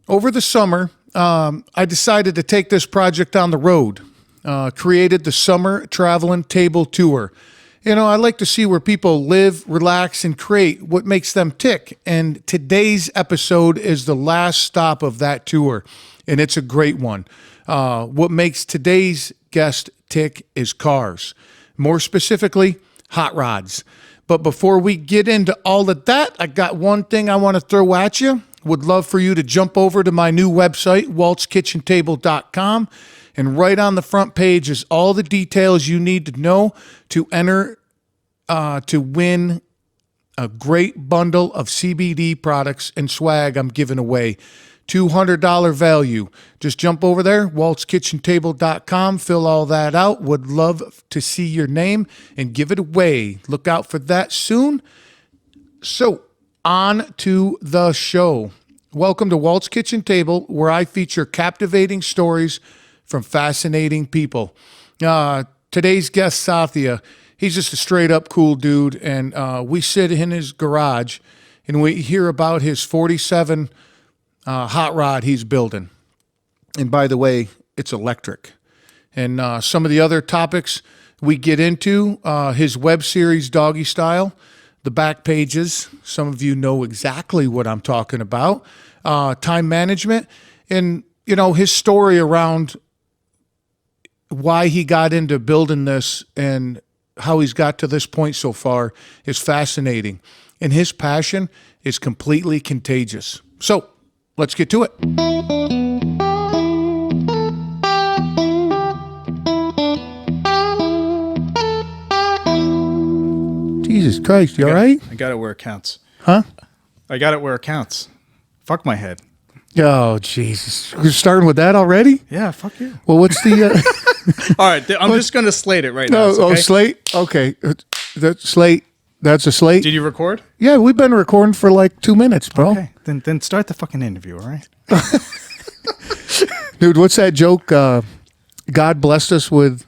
over the summer, I decided to take this project on the road. Created the Summer Traveling Table Tour. You know, I like to see where people live, relax, and create what makes them tick. And today's episode is the last stop of that tour, and it's a great one. What makes today's guest tick is cars. More specifically, hot rods. But before we get into all of that, I got one thing I want to throw at you. Would love for you to jump over to my new website, waltzkitchentable.com. And right on the front page is all the details you need to know to enter to win a great bundle of CBD products and swag I'm giving away. $200 value. Just jump over there, waltzkitchentable.com, fill all that out. Would love to see your name and give it away. Look out for that soon. So, on to the show. Welcome to Walt's Kitchen Table, where I feature captivating stories from fascinating people. Today's guest, Sathya, he's just a straight up cool dude, and we sit in his garage and we hear about his 47 hot rod he's building. And by the way, it's electric. And some of the other topics we get into, his web series, Doggy Style, the Backpages. Some of you know exactly what I'm talking about. Time management, and, you know, his story around why he got into building this and how he's got to this point so far is fascinating. And his passion is completely contagious. So let's get to it. Jesus Christ, you all right? I got it where it counts. Huh? I got it where it counts. Fuck my head. Oh, Jesus. We're starting with that already? Yeah, fuck you. Well, what's the... All right, I'm just going to slate it right now. No, okay? Oh, slate? Okay. Slate. That's a slate? Did you record? Yeah, we've been recording for like 2 minutes, bro. Okay, then start the fucking interview, all right? Dude, what's that joke? God blessed us with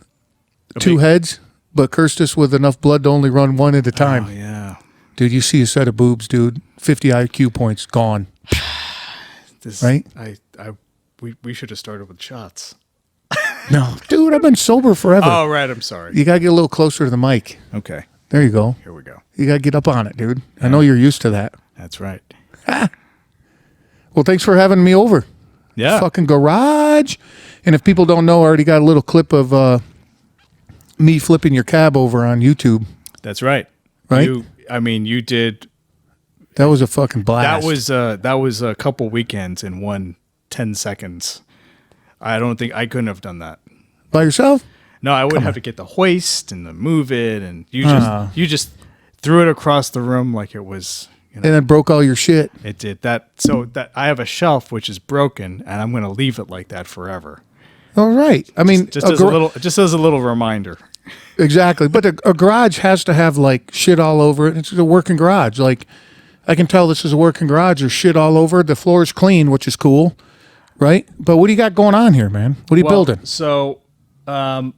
two heads, but cursed us with enough blood to only run one at a time. Oh, yeah. Dude, you see a set of boobs, dude. 50 IQ points, gone. Right? We should have started with shots. No. Dude, I've been sober forever. Oh, right, I'm sorry. You got to get a little closer to the mic. Okay. There you go. Here we go. You got to get up on it, dude. I know you're used to that. That's right. Well, thanks for having me over. Yeah. Fucking garage. And if people don't know, I already got a little clip of me flipping your cab over on YouTube. That's right. Right? You did. That was a fucking blast. That was a couple weekends in 10 seconds. I don't think I couldn't have done that. By yourself? No, I would have to get the hoist and the move it, and you just threw it across the room like it was. You know, And then broke all your shit. it did that. So that I have a shelf which is broken, and I'm going to leave it like that forever. All right. I mean, Just as a little reminder. Exactly. But a garage has to have like shit all over it. It's a working garage. Like, I can tell this is a working garage. There's shit all over. The floor is clean, which is cool. Right? But what do you got going on here, man? What are you building? So, I'm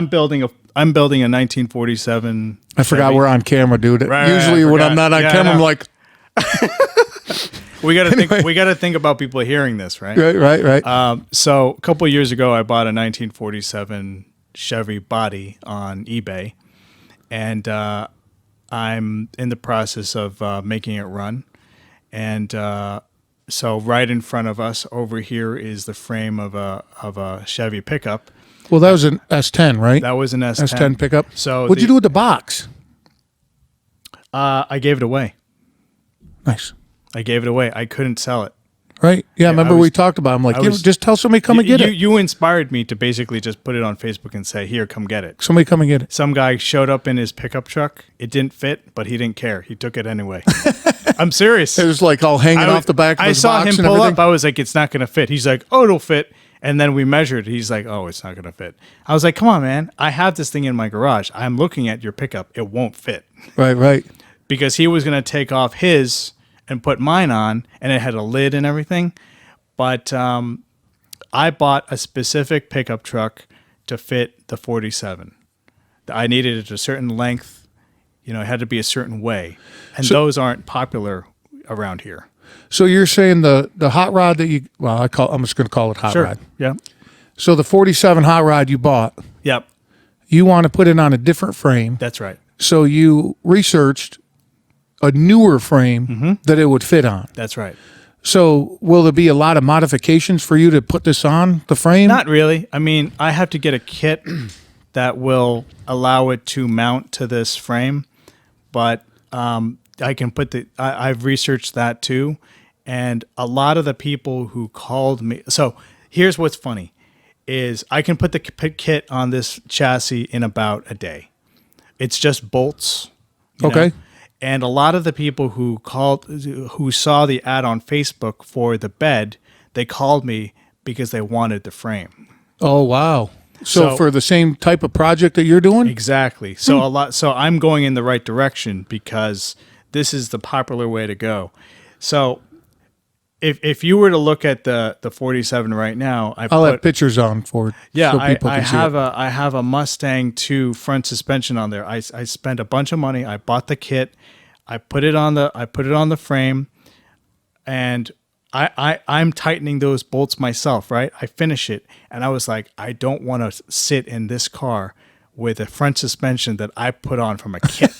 building a 1947. I forgot Chevy. we're on camera, dude. Right, Usually when I'm not on camera, I'm like, we got to think about people hearing this, right? right. So a couple of years ago, I bought a 1947 Chevy body on eBay, and I'm in the process of making it run, and so right in front of us over here is the frame of a Chevy pickup. Well, that was an S10, right? That was an S10. S10 pickup. So what'd you do with the box? I gave it away. Nice. I gave it away. I couldn't sell it. Right? Yeah, remember we talked about it. I'm like, just tell somebody come and get it. You inspired me to basically just put it on Facebook and say, here, come get it. Somebody come and get it. Some guy showed up in his pickup truck. It didn't fit, but he didn't care. He took it anyway. I'm serious. It was like all hanging off the back of his box. I saw him pull up. I was like, it's not going to fit. He's like, oh, it'll fit. And then we measured. He's like, oh, it's not going to fit. I was like, come on, man. I have this thing in my garage. I'm looking at your pickup. It won't fit. Right. Because he was going to take off his and put mine on, and it had a lid and everything. But I bought a specific pickup truck to fit the 47. I needed it a certain length. You know, it had to be a certain way. And those aren't popular around here. So you're saying the hot rod that I'm just going to call it hot Sure. rod. Yeah. So the 47 hot rod you bought, Yep. you want to put it on a different frame. That's right. So you researched a newer frame that it would fit on. That's right. So will there be a lot of modifications for you to put this on the frame? Not really. I mean, I have to get a kit that will allow it to mount to this frame, but I can put I've researched that too. And a lot of the people who called me, so here's what's funny, is I can put the kit on this chassis in about a day. It's just bolts. you Okay. know? And a lot of the people who saw the ad on Facebook for the bed, they called me because they wanted the frame. Oh, wow. So So- for the same type of project that you're doing? Exactly. So I'm going in the right direction because this is the popular way to go. So if you were to look at the 47 right now, I'll have pictures on for it. Yeah, so people I can see have it. I have a Mustang 2 front suspension on there. I spent a bunch of money. I bought the kit. I put it on the frame, and I'm tightening those bolts myself. Right, I finish it, and I was like, I don't want to sit in this car with a front suspension that I put on from a kit.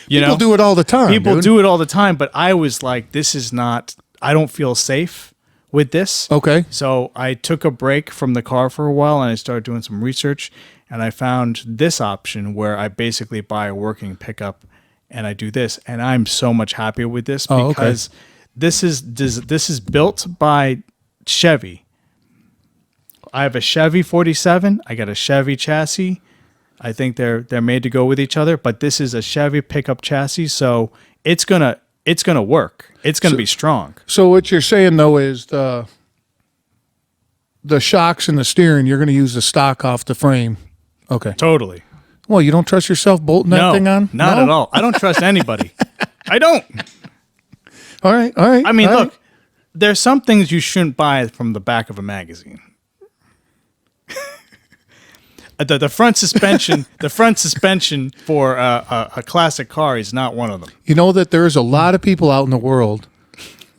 People do it all the time. People dude. do it all the time, but I was like, this is not. I don't feel safe with this. Okay. So I took a break from the car for a while and I started doing some research, and I found this option where I basically buy a working pickup and I do this, and I'm so much happier with this Oh, okay. because this is built by Chevy. I have a Chevy 47, I got a Chevy chassis. I think they're made to go with each other, but this is a Chevy pickup chassis, so it's going to work. It's going to be strong. So what you're saying though is the shocks and the steering, you're going to use the stock off the frame. Okay. Totally. Well, you don't trust yourself bolting that thing on? Not No? at all. I don't trust anybody. I don't. All right. I mean, all look, right. there's some things you shouldn't buy from the back of a magazine. The front suspension for a classic car is not one of them. You know that there's a lot of people out in the world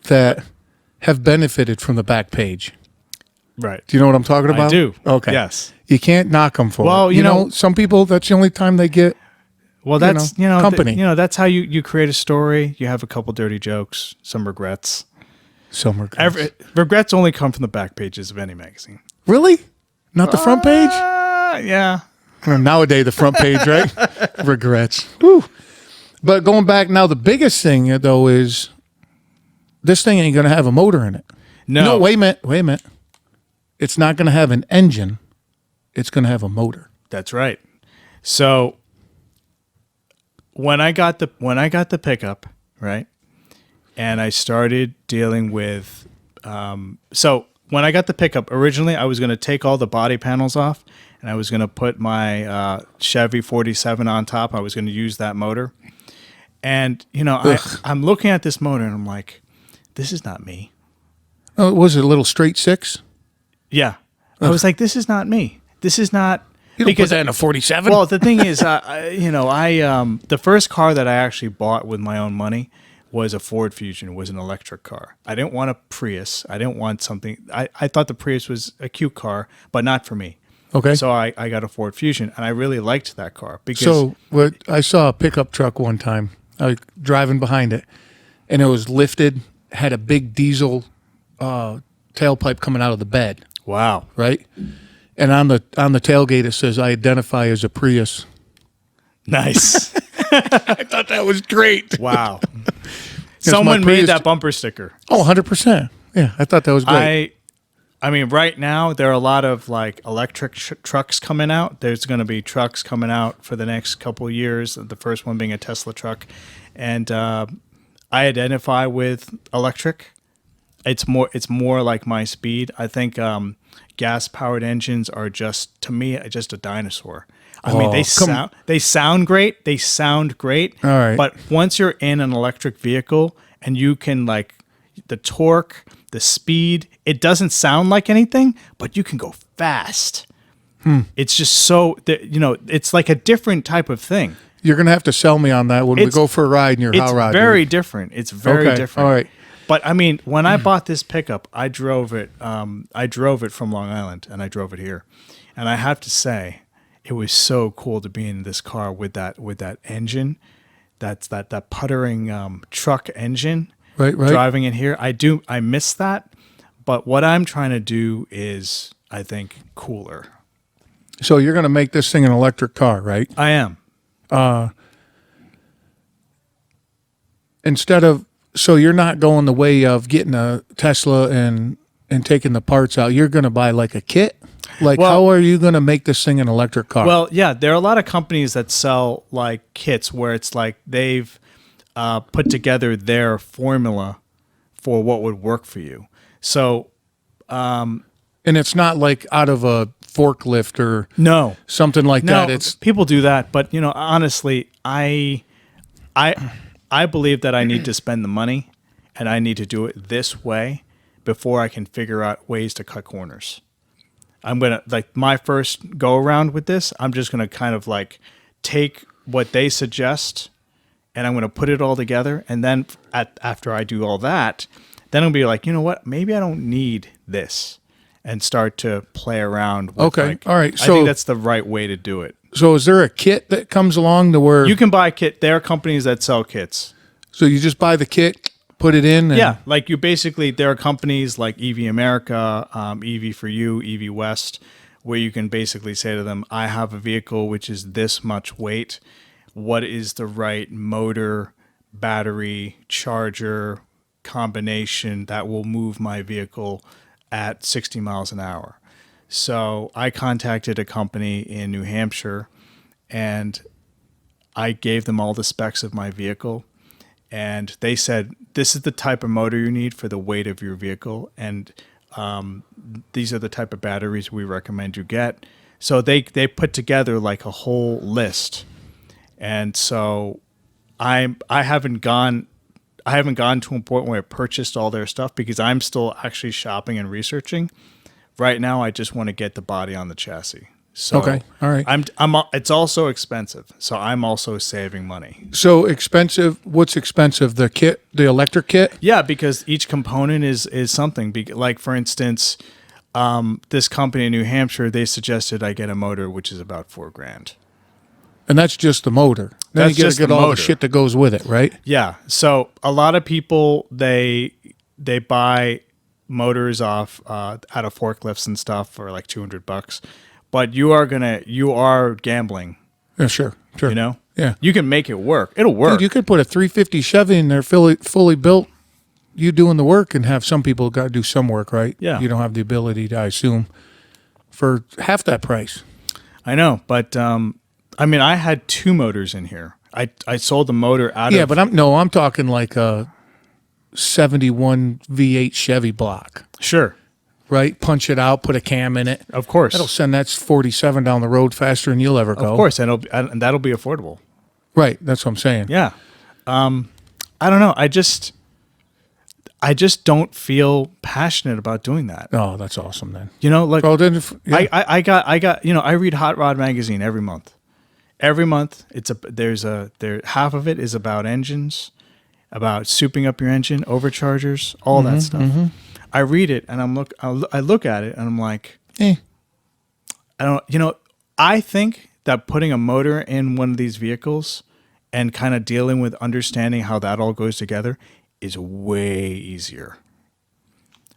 that have benefited from the Backpage. Right. Do you know what I'm talking about? I do. Okay. Yes. You can't knock them for Well, it. you know- some people, that's the only time they get. Well, that's company. That's how you create a story. You have a couple dirty jokes, some regrets. Some regrets. Regrets only come from the back pages of any magazine. Really? Not the front page? Yeah. Nowadays, the front page, right? Regrets. Whew. But going back now, the biggest thing though is this thing ain't going to have a motor in it. No. Wait a minute. It's not going to have an engine. It's going to have a motor. That's right. So when I got the pickup, right, and I started dealing with, so when I got the pickup, originally I was going to take all the body panels off, and I was going to put my Chevy 47 on top. I was going to use that motor, and I'm looking at this motor, and I'm like, this is not me. Oh, was it a little straight six? Yeah, I was like, this is not me. This is not. You don't put that in a 47? Well, the thing is, the first car that I actually bought with my own money was a Ford Fusion. It was an electric car. I didn't want a Prius. I didn't want something. I thought the Prius was a cute car, but not for me. Okay. So I got a Ford Fusion, and I really liked that car because So I saw a pickup truck one time. I was driving behind it, and it was lifted, had a big diesel tailpipe coming out of the bed, wow, right? And on the tailgate it says, "I identify as a Prius." nice, I thought that was great. wow. my Someone made Prius- that bumper sticker. Oh, 100%. Yeah, I thought that was great. I mean, right now there are a lot of like electric trucks coming out. There's going to be trucks coming out for the next couple of years. The first one being a Tesla truck, and I identify with electric. It's more like my speed. I think gas powered engines are just a dinosaur. I mean, they sound great. They sound great. All right. But once you're in an electric vehicle and you can like the torque, the speed, it doesn't sound like anything, but you can go fast. It's just so it's like a different type of thing. You're going to have to sell me on that when we go for a ride in your hot rod. It's very different. It's very different. All right. But I mean, when I bought this pickup, I drove it. I drove it from Long Island, and I drove it here. And I have to say, it was so cool to be in this car with that engine. That's that puttering truck engine. Right. Driving in here, I miss that. But what I'm trying to do is, I think, cooler. So you're going to make this thing an electric car, right? I am. So you're not going the way of getting a Tesla and taking the parts out. You're going to buy like a kit. Like, how are you going to make this thing an electric car? Well, yeah, there are a lot of companies that sell like kits where it's like they've put together their formula for what would work for you. So, and it's not like out of a forklift or something like that. It's people do that, but honestly, I believe that I need to spend the money and I need to do it this way before I can figure out ways to cut corners. I'm going to, like, my first go around with this, I'm just going to kind of like take what they suggest and I'm going to put it all together. And then after I do all that, then I'll be like, you know what? Maybe I don't need this, and start to play around with all right. So I think that's the right way to do it. So is there a kit that comes along to where you can buy a kit? There are companies that sell kits. So you just buy the kit, put it in? Yeah, like there are companies like EV America, EV for You, EV West, where you can basically say to them, I have a vehicle which is this much weight. What is the right motor, battery, charger combination that will move my vehicle at 60 miles an hour? So I contacted a company in New Hampshire and I gave them all the specs of my vehicle. And they said, this is the type of motor you need for the weight of your vehicle. And these are the type of batteries we recommend you get. So they put together like a whole list. And so I haven't gone to a point where I purchased all their stuff because I'm still actually shopping and researching. Right now, I just want to get the body on the chassis. So okay, all right. It's also expensive, so I'm also saving money. So expensive? What's expensive? The kit, the electric kit? Yeah, because each component is something. Like for instance, this company in New Hampshire, they suggested I get a motor, which is about $4,000. And that's just the motor. Then you got to get all the shit that goes with it, right? Yeah. So a lot of people they buy motors off out of forklifts and stuff for like $200. But you are gambling. Yeah, sure. Yeah. You can make it work. It'll work. Dude, you could put a 350 Chevy in there, fully built, you doing the work, and have some people got to do some work, right? Yeah. You don't have the ability to, I assume, for half that price. I know, but I had two motors in here. I sold the motor out of... Yeah, but I'm talking like a 71 V8 Chevy block. Sure. Right? Punch it out, put a cam in it. Of course. That'll send that 47 down the road faster than you'll ever go. Of course, and that'll be affordable. Right, that's what I'm saying. Yeah. I don't know. I just don't feel passionate about doing that. Oh, that's awesome then. Like yeah. I got I read Hot Rod magazine every month. Every month half of it is about engines, about souping up your engine, overchargers, all that stuff. Mm-hmm. I read it and I look at it and I'm like, I don't, I think that putting a motor in one of these vehicles and kind of dealing with understanding how that all goes together is way easier.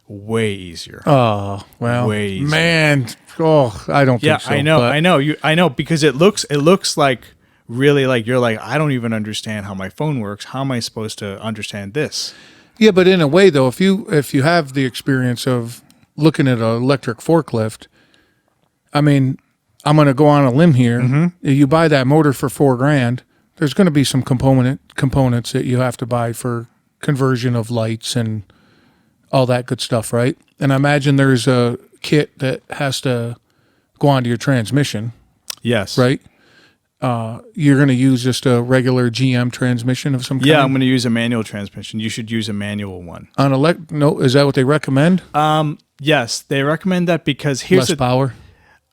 Way easier. Oh, well, way easier. Man. Oh, I don't think so. I know because it looks like really like you're like, I don't even understand how my phone works. How am I supposed to understand this? Yeah, but in a way, though, if you have the experience of looking at an electric forklift, I mean, I'm going to go on a limb here. Mm-hmm. If you buy that motor for $4,000, there's going to be some components that you have to buy for conversion of lights and all that good stuff, right? And I imagine there's a kit that has to go onto your transmission. Yes. Right? You're going to use just a regular GM transmission of some kind? Yeah, I'm going to use a manual transmission. You should use a manual one. No, is that what they recommend? Yes, they recommend that because here's less power.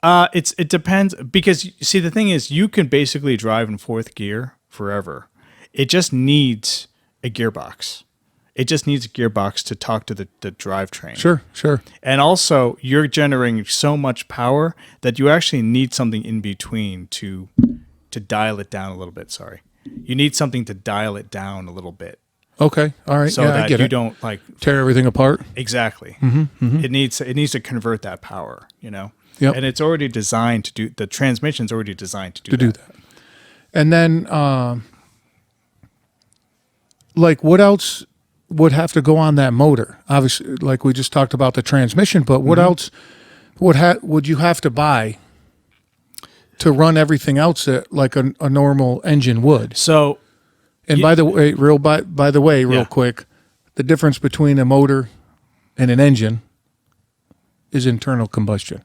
It depends because see the thing is you can basically drive in fourth gear forever. It just needs a gearbox. It just needs a gearbox to talk to the drivetrain. Sure. And also you're generating so much power that you actually need something in between to dial it down a little bit. Sorry. You need something to dial it down a little bit. Okay. All right. So yeah, that I get you it. don't like Tear everything apart. exactly. It needs to convert that power, you know. Yep. And it's already designed to do the transmission's already designed to do that. And then, like, what else would have to go on that motor? Obviously, like we just talked about the transmission, but what else would you have to buy to run everything else that like a normal engine would? So, And by the way, real quick, the difference between a motor and an engine is internal combustion.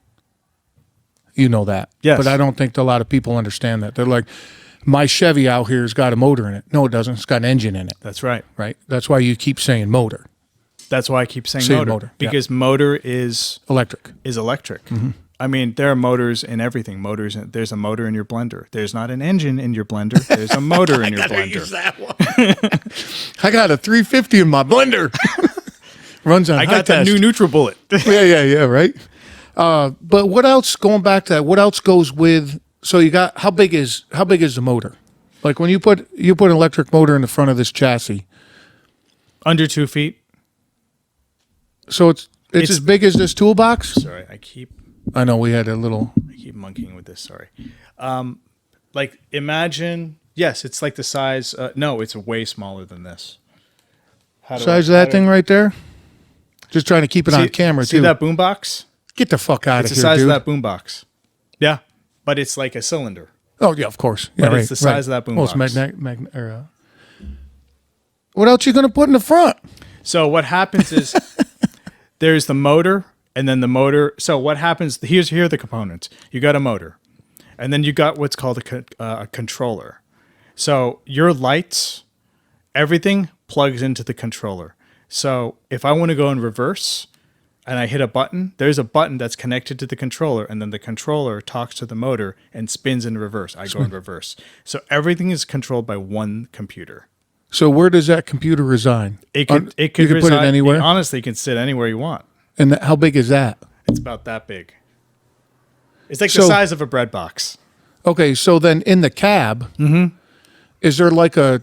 You know that. Yes. But I don't think a lot of people understand that. They're like, my Chevy out here has got a motor in it. No, it doesn't. It's got an engine in it. that's right. Right? That's why you keep saying motor. That's why I keep saying Say motor, motor, yeah. because motor is Electric. electric. I mean, there are motors in everything. There's a motor in your blender. There's not an engine in your blender. There's a motor in your blender. Use that one. I got a 350 in my blender. Runs on I high got that test. new NutriBullet. Yeah, right? But what else, going back to that, what else goes with, so you got, how big is the motor? Like when you put an electric motor in the front of this chassis, Under 2 feet. so it's as big as this toolbox? Sorry, I keep We had a little, monkeying with this. Sorry. Like imagine, yes, it's like the size. No, it's way smaller than this. size of that thing right there? Just trying to keep it on camera, See too. that boombox? Get the fuck out It's of the here, size dude. of that boombox. Yeah, but it's like a cylinder. Oh, yeah, of course. Yeah, But right, it's the size of that Well, it's boombox. what else you going to put in the front? So what happens is there's the motor, and then the motor. So what happens? Here are the components. You got a motor, and then you got what's called a controller. So your lights, everything plugs into the controller. So if I want to go in reverse and I hit a button, there's a button that's connected to the controller, and then the controller talks to the motor and spins in reverse. I go in reverse. So everything is controlled by one computer. So where does that computer reside? It could you can reside, put it anywhere? Honestly, it can sit anywhere you want. And how big is that? It's about that big. It's like the So- size of a bread box. Okay, so then in the cab, is there like a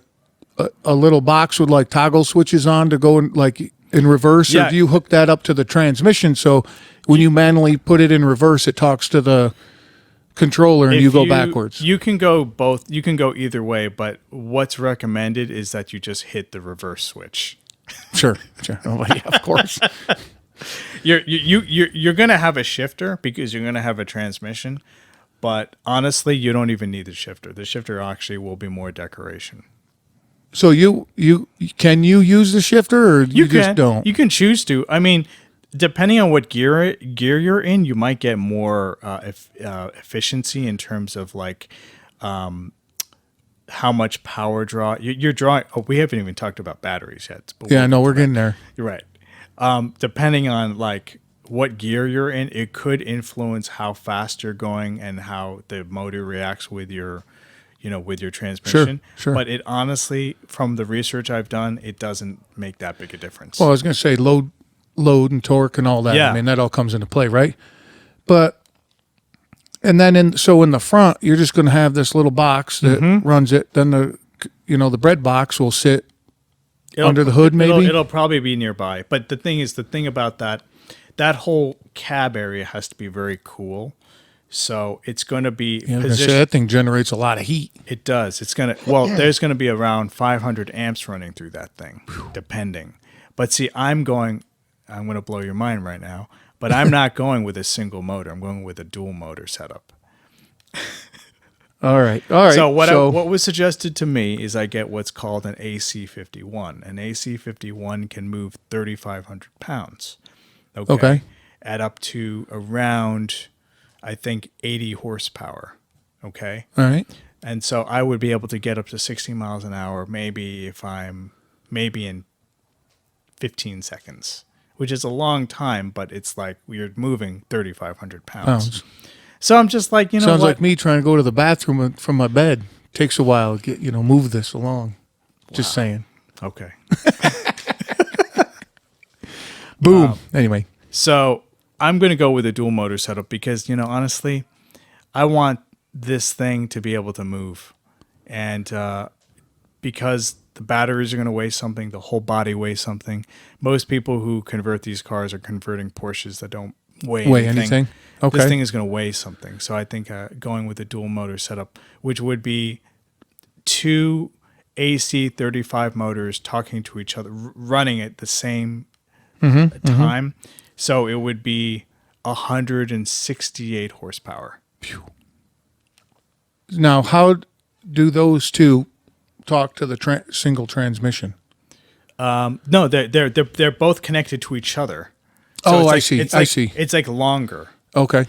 little box with like toggle switches on to go in, like in reverse, Yeah. or do you hook that up to the transmission? So when you manually put it in reverse, it talks to the controller and If you go backwards. You can go both. You can go either way, but what's recommended is that you just hit the reverse switch. Sure. Oh, yeah, of course. You're gonna have a shifter because you're gonna have a transmission, but honestly, you don't even need the shifter. The shifter actually will be more decoration. So you can you use the shifter, or you just don't? You can choose to. I mean, depending on what gear you're in, you might get more efficiency in terms of like how much power draw you're drawing. Oh, we haven't even talked about batteries yet. But Yeah, no, we're getting there. you're right. Depending on like what gear you're in, it could influence how fast you're going and how the motor reacts with your transmission. Sure. But it honestly, from the research I've done, it doesn't make that big a difference. Well, I was going to say load and torque and all that. Yeah. I mean, that all comes into play, right? But and then in the front, you're just going to have this little box that runs it. Then the bread box will sit under the hood, maybe. It'll probably be nearby. But the thing about that whole cab area has to be very cool. So it's going to be Yeah, I was gonna say, that thing generates a lot of heat. It does. There's going to be around 500 amps running through that thing, depending. But see, I'm going to blow your mind right now, but I'm not going with a single motor. I'm going with a dual motor setup. All right. So what was suggested to me is I get what's called an AC51. An AC51 can move 3,500 pounds. Okay. At up to around, I think, 80 horsepower. Okay. All right. And so I would be able to get up to 60 miles an hour, maybe in 15 seconds, which is a long time, but it's like you're moving 3,500 pounds. So I'm just like, you know, Sounds what? like me trying to go to the bathroom from my bed. Takes a while to get, move this along. Just saying. Okay. Boom. Anyway. So I'm going to go with a dual motor setup because, honestly, I want this thing to be able to move. And because the batteries are going to weigh something, the whole body weighs something. Most people who convert these cars are converting Porsches that don't weigh anything. Okay. This thing is going to weigh something. So I think going with a dual motor setup, which would be 2 AC 35 motors talking to each other, running at the same time. So it would be 168 horsepower. Phew. Now, how do those two talk to the single transmission? No, they're both connected to each other. So I see. I see. It's like longer. Okay.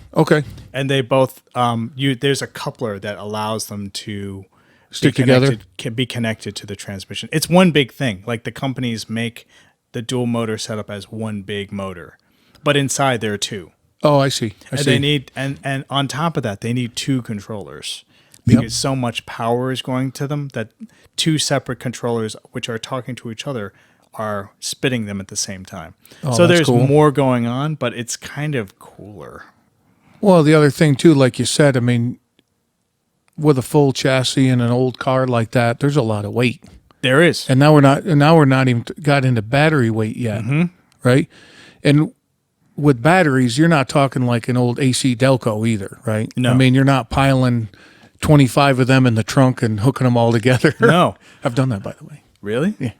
And they both there's a coupler that allows them to Stick together. Can be connected to the transmission. It's one big thing. Like the companies make the dual motor setup as one big motor, but inside there are two. Oh, I see. And they need and on top of that they need 2 controllers because so much power is going to them that 2 separate controllers which are talking to each other are spitting them at the same time. Oh, so there's cool. more going on, but it's kind of cooler. Well, the other thing too, like you said, I mean, with a full chassis and an old car like that, there's a lot of weight. There is. And now we're not even got into battery weight yet, right? And with batteries, you're not talking like an old AC Delco either, right? No. I mean, you're not piling 25 of them in the trunk and hooking them all together. No. I've done that, by the way. Really? Yeah.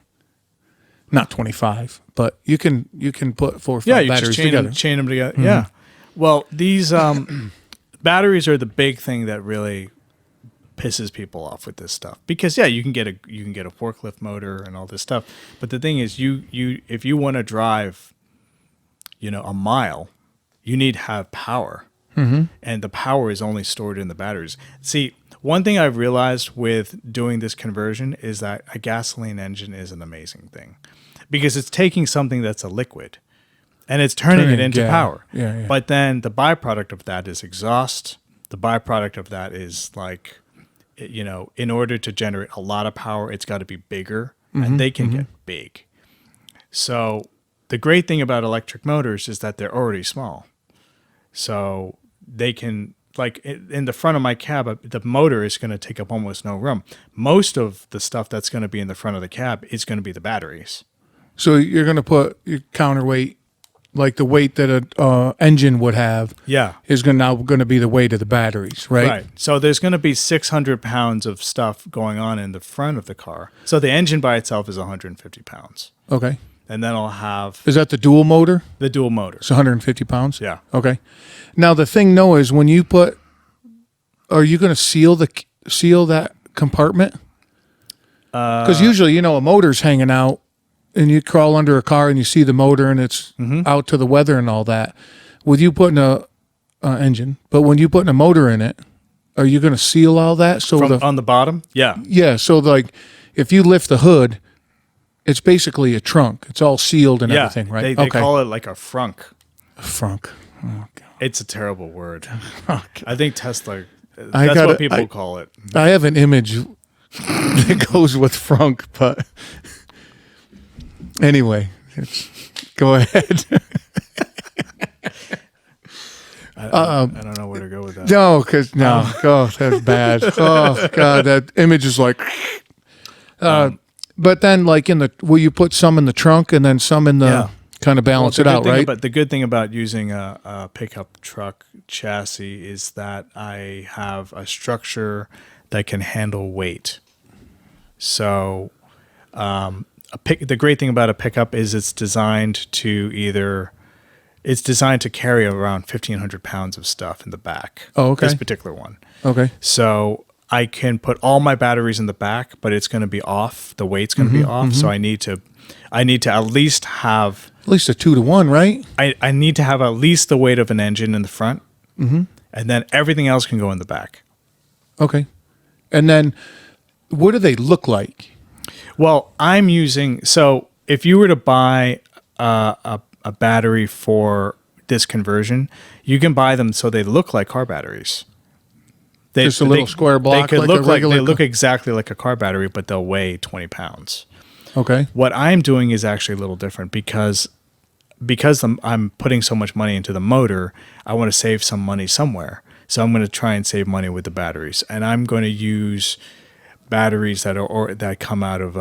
Not 25, but you can put 4 or 5 Yeah, you batteries just together. chain them together. Yeah. Well, these batteries are the big thing that really pisses people off with this stuff because you can get a forklift motor and all this stuff, but the thing is you if you want to drive a mile, you need to have power, and the power is only stored in the batteries. See, one thing I've realized with doing this conversion is that a gasoline engine is an amazing thing because it's taking something that's a liquid and it's turning it into power. Yeah. But then the byproduct of that is exhaust. The byproduct of that is like, in order to generate a lot of power, it's got to be bigger, and they can get big. So the great thing about electric motors is that they're already small. So they can, like in the front of my cab, the motor is going to take up almost no room. Most of the stuff that's going to be in the front of the cab is going to be the batteries. So you're going to put your counterweight, like the weight that an engine would have, is now going to be the weight of the batteries, right? Right. So there's going to be 600 pounds of stuff going on in the front of the car. So the engine by itself is 150 pounds. Okay. And then I'll have Is that the dual motor? the dual motor. It's 150 pounds? Yeah. Okay. Now the thing, Noah, is when you are you going to seal that compartment? Because usually, a motor's hanging out, and you crawl under a car and you see the motor and it's out to the weather and all that. With you putting a engine, but when you putting a motor in it, are you going to seal all that? So on the bottom? Yeah. Yeah. So like, if you lift the hood, it's basically a trunk. It's all sealed and everything, right? They call it like a frunk. A frunk. Oh, God. It's a terrible word. Oh, I think Tesla, that's what people call it. I have an image that goes with frunk, but anyway, go ahead. I don't know where to go with that. No, that's bad. Oh God, that image is like. But then, like will you put some in the trunk and then some in the kind of balance it out, right? But the good thing about using a pickup truck chassis is that I have a structure that can handle weight. So, the great thing about a pickup is it's designed to carry around 1,500 pounds of stuff in the back. Oh, okay. This particular one. Okay. So I can put all my batteries in the back, but it's going to be off. The weight's going to be off. So I need to at least have at least a 2-to-1, right? I need to have at least the weight of an engine in the front, and then everything else can go in the back. Okay. And then, what do they look like? Well, so if you were to buy a battery for this conversion, you can buy them so they look like car batteries. Just a little square block. They could like look they look exactly like a car battery, but they'll weigh 20 pounds. Okay. What I'm doing is actually a little different because I'm putting so much money into the motor. I want to save some money somewhere, so I'm going to try and save money with the batteries, and I'm going to use batteries that come out of.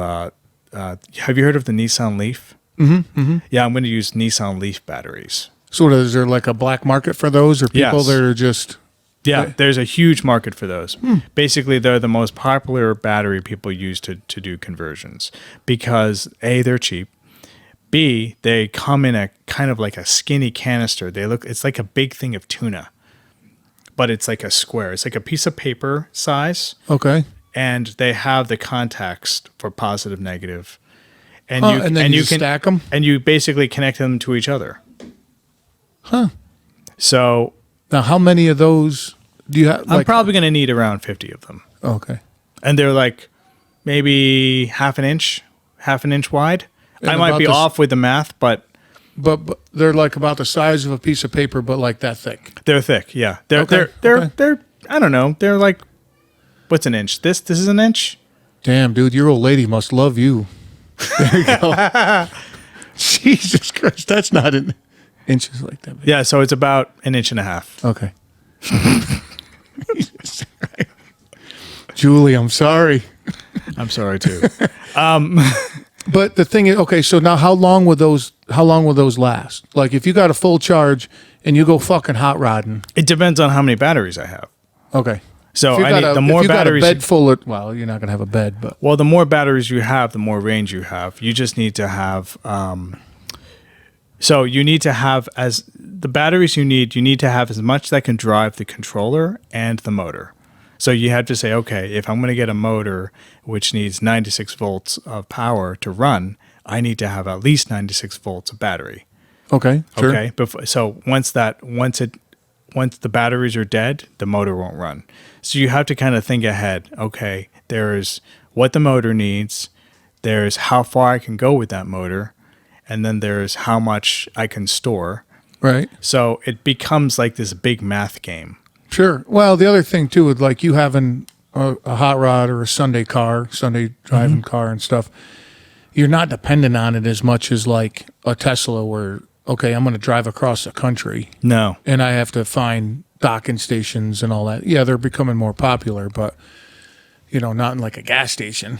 Have you heard of the Nissan Leaf? Mm-hmm. Mm-hmm. Yeah, I'm going to use Nissan Leaf batteries. Sort of, is there like a black market for those, or people Yes. that are just... Yeah, there's a huge market for those. Basically, they're the most popular battery people use to do conversions because A, they're cheap. B, they come in a kind of like a skinny canister. It's like a big thing of tuna, but it's like a square. It's like a piece of paper size. Okay. And they have the contacts for positive, negative. And you can stack them? And you basically connect them to each other. Huh. So... Now, how many of those do you have? I'm probably going to need around 50 of them. Okay. And they're like maybe half an inch wide. And I might be off with the math, but they're like about the size of a piece of paper, but like that thick. they're thick. Yeah. They're I don't know. They're like, what's an inch? This is an inch. Damn, dude, your old lady must love you. There you go. Jesus Christ, that's not in inches like that. Yeah. So it's about an inch and a half. Okay. Julie, I'm sorry. I'm sorry too. But the thing is, okay, so now how long will those last? Like if you got a full charge and you go fucking hot rodding. It depends on how many batteries I have. Okay. So if you the more batteries. Got a bed full of, well, you're not gonna have a bed, but the more batteries you have, the more range you have. You just need to have. So you need to have the batteries you need to have as much that can drive the controller and the motor. So you have to say, okay, if I'm going to get a motor which needs 96 volts of power to run, I need to have at least 96 volts of battery. Okay. Sure. Okay. So once the batteries are dead, the motor won't run. So you have to kind of think ahead. Okay, there's what the motor needs, there's how far I can go with that motor, and then there's how much I can store. Right. So it becomes like this big math game. Sure. Well, the other thing too, with like you having a hot rod or a Sunday driving car and stuff, you're not dependent on it as much as like a Tesla where, okay, I'm going to drive across the country. No. And I have to find docking stations and all that. Yeah, they're becoming more popular, but, not in like a gas station.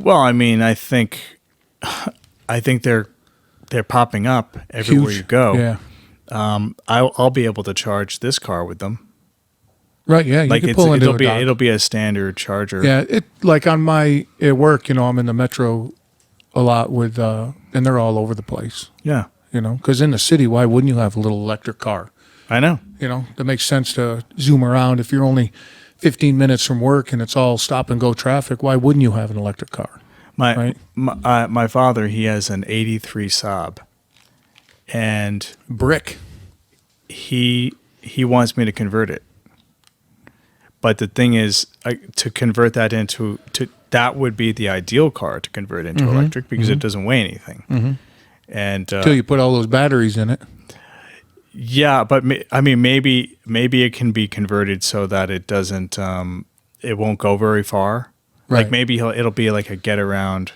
Well, I mean, I think they're popping up everywhere Huge. you go. Yeah. I'll be able to charge this car with them. Right. Yeah. You can pull into a dock. It'll be a standard charger. Yeah. It like on at work, I'm in the metro a lot with, and they're all over the place. Yeah. Because in the city, why wouldn't you have a little electric car? I know. That makes sense to zoom around. If you're only 15 minutes from work and it's all stop and go traffic, why wouldn't you have an electric car? My father, he has an 83 Saab, and brick. He wants me to convert it, but the thing is, to convert that that would be the ideal car to convert into electric because it doesn't weigh anything, and until you put all those batteries in it. Yeah, but maybe it can be converted so that it doesn't it won't go very far. Right. Like maybe it'll be like a get around.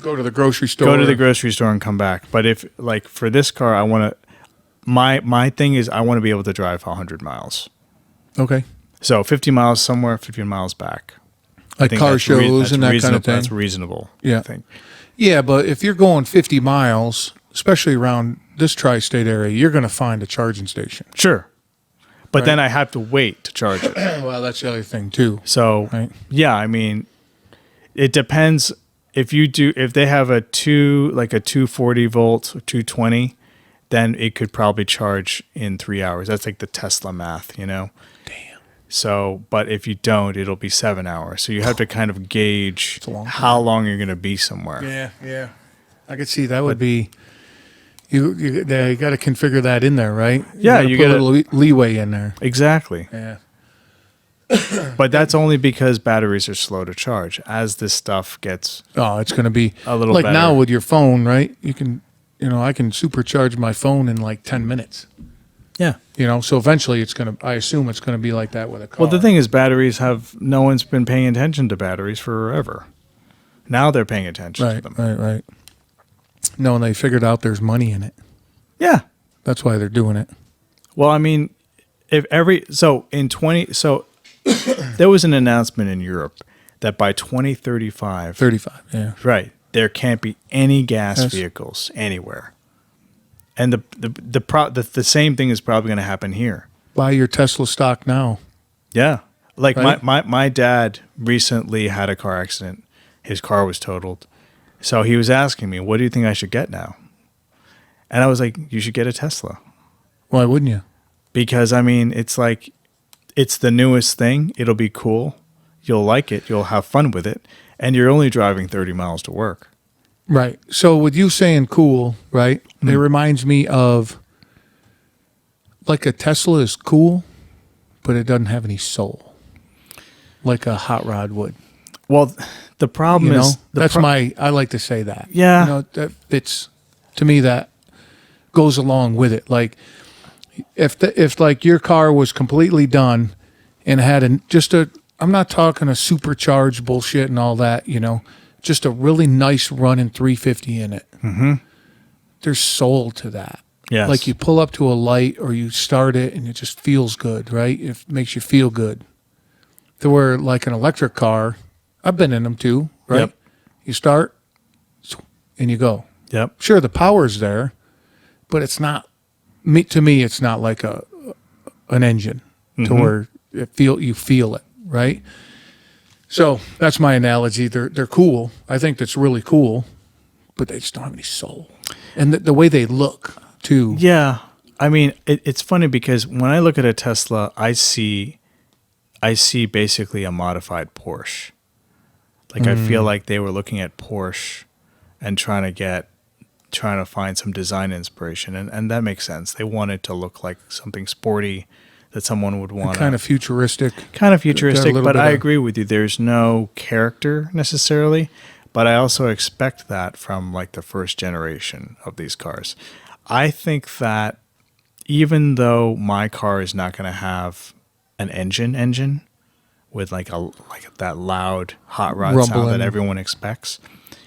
Go to the grocery store. Go to the grocery store and come back. But if like for this car, I want to. My thing is I want to be able to drive 100 miles. Okay. So 50 miles somewhere, 50 miles back. Like car shows and that kind of thing. That's reasonable. Yeah. I think. Yeah, but if you're going 50 miles, especially around this tri-state area, you're going to find a charging station. Sure. But Right. then I have to wait to charge it. Well, that's the other thing too. So Right. yeah, I mean, it depends if they have a 240 volt or 220, then it could probably charge in 3 hours. That's like the Tesla math, Damn. So, but if you don't, it'll be 7 hours. So you have to kind of gauge how long you're going to be somewhere. Yeah. I could see that would be. You got to configure that in there, right? Yeah, you got a little leeway in there. Exactly. Yeah. But that's only because batteries are slow to charge. As this stuff gets it's going to be a little like better. now with your phone, right? You can, I can supercharge my phone in like 10 minutes. Yeah. You know, so eventually I assume it's going to be like that with a car. Well, the thing is, no one's been paying attention to batteries forever. Now they're paying attention to them. Right. No, and they figured out there's money in it. Yeah. That's why they're doing it. Well, I mean, there was an announcement in Europe that by 2035, 35, yeah. right, there can't be any gas vehicles anywhere. And the same thing is probably going to happen here. Buy your Tesla stock now. Yeah. Like right? my dad recently had a car accident. His car was totaled. So he was asking me, what do you think I should get now? And I was like, you should get a Tesla. Why wouldn't you? Because, I mean, it's like, it's the newest thing. It'll be cool. You'll like it. You'll have fun with it. And you're only driving 30 miles to work. Right. So with you saying cool, right, it reminds me of like a Tesla is cool, but it doesn't have any soul. Like a hot rod would. Well, the problem is... I like to say that. Yeah. You know, that it's, to me, that goes along with it. Like, if like your car was completely done and had I'm not talking a supercharged bullshit and all that, you know, just a really nice running 350 in it. Mm-hmm. There's soul to that. Yes. Like you pull up to a light or you start it and it just feels good, right? It makes you feel good. To where like an electric car, I've been in them too, right? Yep. You start and you go. Yep. Sure, the power's there, but it's not. To me, it's not like an engine to where you feel it, right? So that's my analogy. They're cool. I think that's really cool, but they just don't have any soul, and the way they look too. Yeah, I mean, it's funny because when I look at a Tesla, I see basically a modified Porsche. Like I feel like they were looking at Porsche and trying to find some design inspiration, and that makes sense. They want it to look like something sporty that someone would want. Kind of futuristic. But I agree with you. There's no character necessarily, but I also expect that from like the first generation of these cars. I think that even though my car is not going to have an engine with like that loud hot rod rumbling sound that everyone expects,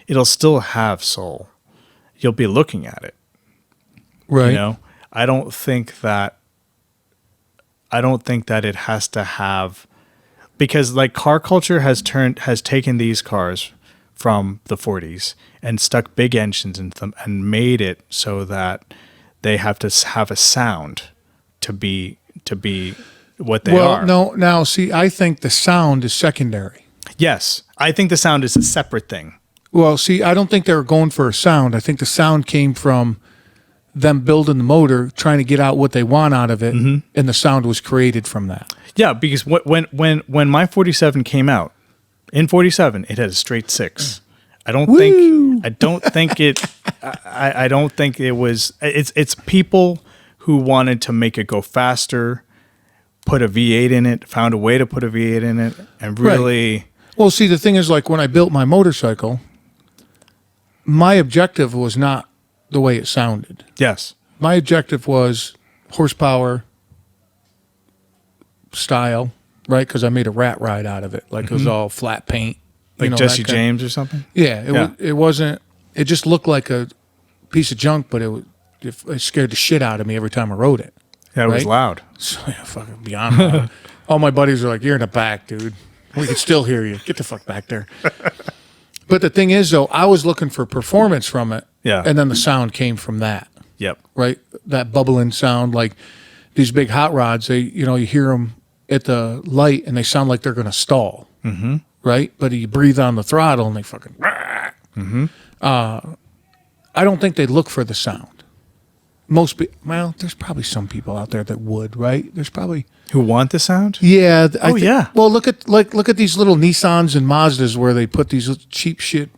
it'll still have soul. You'll be looking at it. Right. You know, I don't think that it has to have, because like car culture has taken these cars from the 40s and stuck big engines into them and made it so that they have to have a sound to be what they are. Well, no, now see, I think the sound is secondary. Yes, I think the sound is a separate thing. Well, see, I don't think they were going for a sound. I think the sound came from them building the motor, trying to get out what they want out of it, and the sound was created from that. Yeah, because when my 47 came out, in 47, it had a straight 6. I don't think it was. It's people who wanted to make it go faster, put a V8 in it, found a way to put a V8 in it, and really. Right. Well, see, the thing is, like when I built my motorcycle, my objective was not the way it sounded. Yes. My objective was horsepower, style, right? Because I made a rat ride out of it. Like it was all flat paint. Like Jesse James or something? Yeah. It wasn't, it just looked like a piece of junk, but it scared the shit out of me every time I rode it. Yeah, it was loud. So, yeah, fucking beyond loud. All my buddies are like, you're in the back, dude. We can still hear you. Get the fuck back there. But the thing is, though, I was looking for performance from it. Yeah. And then the sound came from that. Yep. Right? That bubbling sound. Like these big hot rods, you hear them at the light and they sound like they're going to stall. Mm-hmm. Right? But you breathe on the throttle and they fucking... Mm-hmm. I don't think they look for the sound. There's probably some people out there that would, right? There's probably... Who want the sound? Yeah. Yeah. Well, look at these little Nissans and Mazdas where they put these cheap shit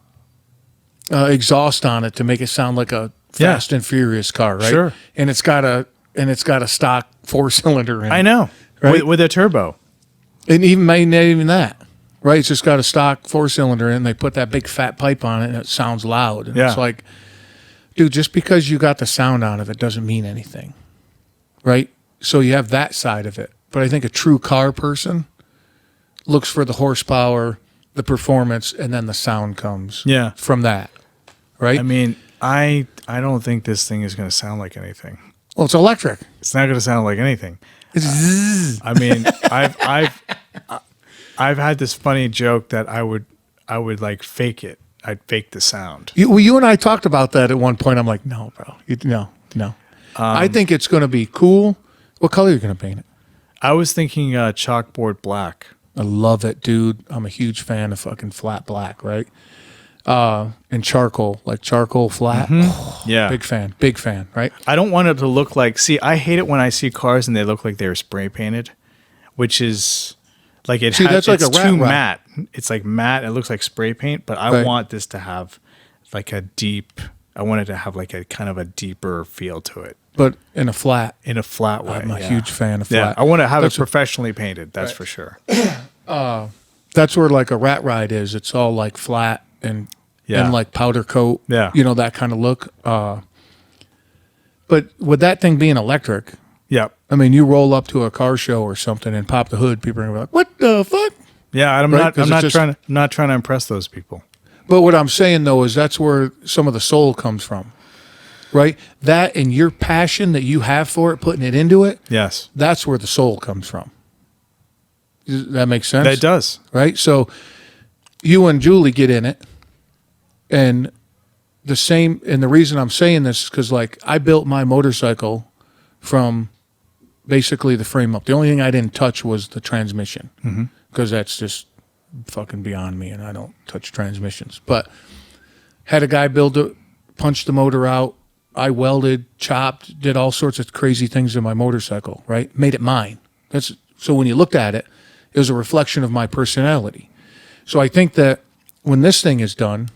exhaust on it to make it sound like a Fast and Furious car, right? Sure. And it's got a stock 4-cylinder in it. I know. Right? With a not even that, right? It's just got a stock 4-cylinder in it, and they put that big fat pipe on it and it sounds loud. And it's like, dude, just because you got the sound out of it doesn't mean anything, right? So you have that side of it. But I think a true car person looks for the horsepower, the performance, and then the sound comes from that, right? I mean, I don't think this thing is going to sound like anything. Well, it's electric. It's not going to sound like anything. It's zzz. I mean, I've had this funny joke that I would like fake it. I'd fake the sound. You and I talked about that at one point. I'm like, no, bro, no. I think it's going to be cool. What color are you going to paint it? I was thinking chalkboard black. I love it, dude. I'm a huge fan of fucking flat black, right? And charcoal, like charcoal flat. Yeah. Big fan, right? I don't want it to look like, I hate it when I see cars and they look like they were spray painted, which is like that's like it's a rat too rod. matte. It's like matte. It looks like spray paint, but I want this to have like I want it to have like a kind of a deeper feel to it. But in a flat way. I'm a huge fan of flat. Yeah, I want to have it professionally painted. That's for sure. That's where like a rat ride is. It's all like flat and like powder coat. Yeah. You know, that kind of look. But with that thing being electric, Yep. I mean, you roll up to a car show or something and pop the hood, people are gonna be like, "What the fuck?" Yeah, I'm Right? not trying to impress those people. But what I'm saying though is that's where some of the soul comes from, right? That and your passion that you have for it, putting it into it. Yes. That's where the soul comes from. Does that make sense? That does. Right? So you and Julie get in it, and the reason I'm saying this is because like I built my motorcycle from basically the frame up. The only thing I didn't touch was the transmission because that's just fucking beyond me, and I don't touch transmissions. But had a guy punch the motor out. I welded, chopped, did all sorts of crazy things to my motorcycle, right? Made it mine. So when you looked at it, it was a reflection of my personality. So I think that when this thing is done,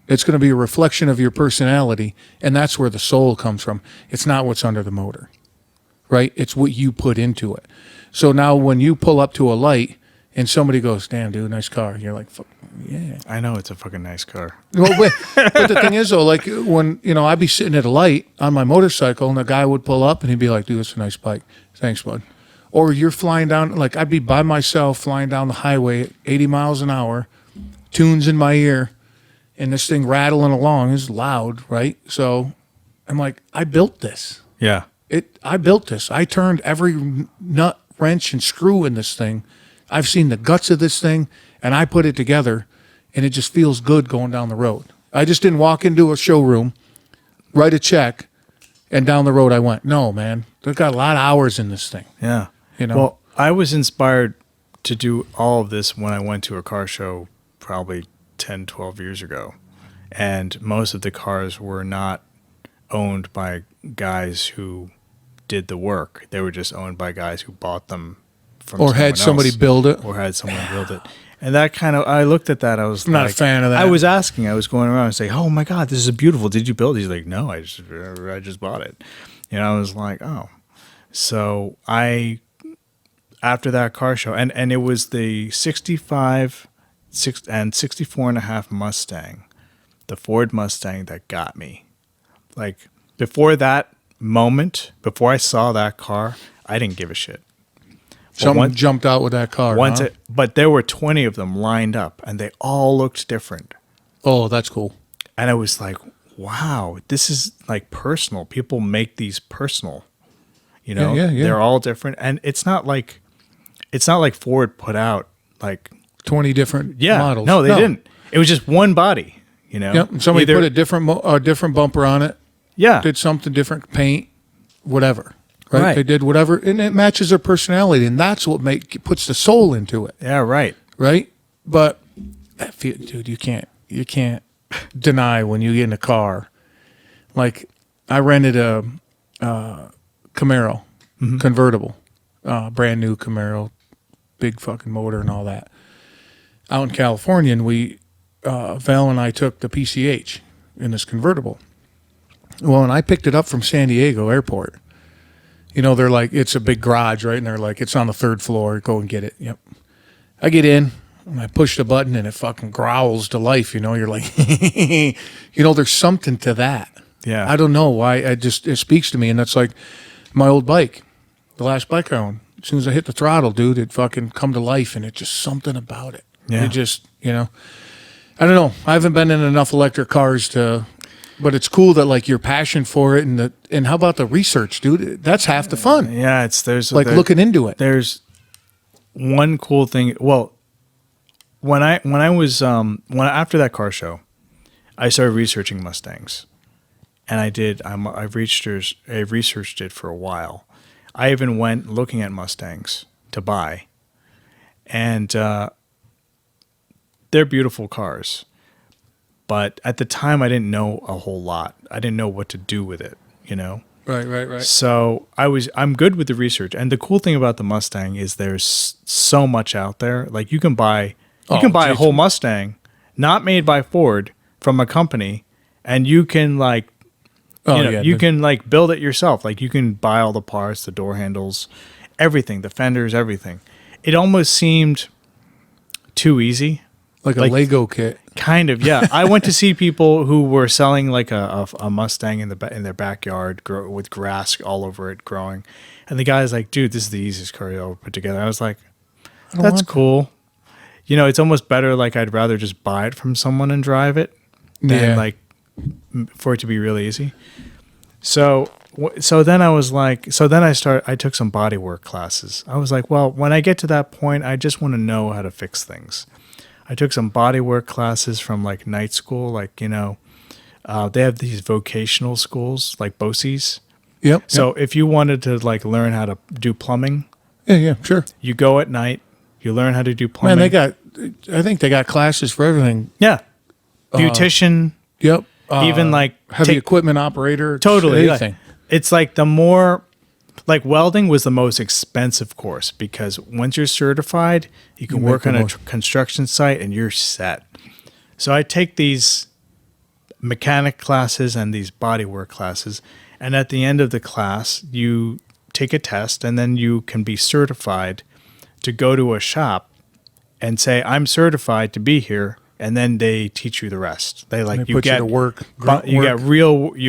it's going to be a reflection of your personality, and that's where the soul comes from. It's not what's under the motor, right? It's what you put into it. So now when you pull up to a light and somebody goes, "Damn, dude, nice car," you're like, "Fuck, yeah." I know it's a fucking nice car. Well, but the thing is, though, like when, I'd be sitting at a light on my motorcycle and a guy would pull up and he'd be like, "Dude, that's a nice bike. Thanks, bud." Or you're flying down, like I'd be by myself flying down the highway at 80 miles an hour, tunes in my ear, and this thing rattling along is loud, right? So I'm like, I built this. Yeah. I built this. I turned every nut, wrench, and screw in this thing. I've seen the guts of this thing, and I put it together, and it just feels good going down the road. I just didn't walk into a showroom, write a check, and down the road I went. No, man. They've got a lot of hours in this thing. Yeah. You know? Well, I was inspired to do all of this when I went to a car show probably 10, 12 years ago. And most of the cars were not owned by guys who did the work. They were just owned by guys who bought them from Or had somebody build it. Or had someone build it. And that I looked at that, I'm not a fan of that. I was going around and saying, "Oh my God, this is beautiful. Did you build it?" He's like, "No, I just bought it." I was like, "Oh." So after that car show, and it was the 65 and 64 and a half Mustang, the Ford Mustang that got me. Like before that moment, before I saw that car, I didn't give a shit. Something jumped out with that car. But there were 20 of them lined up, and they all looked different. Oh, that's cool. And I was like, wow, this is like personal. People make these personal. Yeah. They're all different, and it's not like Ford put out like 20 different models. No, they didn't. It was just one body. Yep. Somebody put a different bumper on it. Yeah. Did something different, paint, whatever. Right. They did whatever, and it matches their personality, and that's what puts the soul into it. Yeah. Right. Right. But dude, you can't deny when you get in a car. Like I rented a Camaro convertible, brand new Camaro, big fucking motor and all that. Out in California, and Val and I took the PCH in this convertible. Well, and I picked it up from San Diego airport. They're like, it's a big garage, right? And they're like, it's on the 3rd floor. Go and get it. Yep. I get in, and I push the button, and it fucking growls to life. You're like, there's something to that. Yeah. I don't know why. It speaks to me, and that's like my old bike. the last bike I owned. As soon as I hit the throttle, dude, it fucking come to life, and it's just something about it. Yeah. It just, you know, I don't know. I haven't been in enough electric cars to, but it's cool that like your passion for it and how about the research, dude? That's half the fun. Yeah, there's Looking into it. There's one cool thing. Well, when after that car show, I started researching Mustangs, and I've researched it for a while. I even went looking at Mustangs to buy, and they're beautiful cars. But at the time, I didn't know a whole lot. I didn't know what to do with it, you know? Right. So I'm good with the research. And the cool thing about the Mustang is there's so much out there. Like you can buy a whole Mustang, not made by Ford, from a company, and you can can like build it yourself. Like you can buy all the parts, the door handles, everything, the fenders, everything. It almost seemed too easy. Like a Lego kit. Kind of, yeah. I went to see people who were selling like a Mustang in their backyard with grass all over it growing. And the guy's like, dude, this is the easiest car you'll ever put together. I was like, that's cool. You know, it's almost better. Like I'd rather just buy it from someone and drive it than like for it to be really easy. So then I took some bodywork classes. I was like, well, when I get to that point, I just want to know how to fix things. I took some bodywork classes from like night school, like, you know, they have these vocational schools like BOCES. Yep. So if you wanted to like learn how to do plumbing, yeah, sure. You go at night, you learn how to do plumbing. Man, I think they got classes for everything. Yeah. Beautician. Yep. Even like heavy equipment operator. Totally. Anything. It's like the more, like welding was the most expensive course because once you're certified, you can work on a construction site and you're set. So I take these mechanic classes and these bodywork classes, and at the end of the class, you take a test, and then you can be certified to go to a shop and say, "I'm certified to be here," and then they teach you the rest. They put you to work. You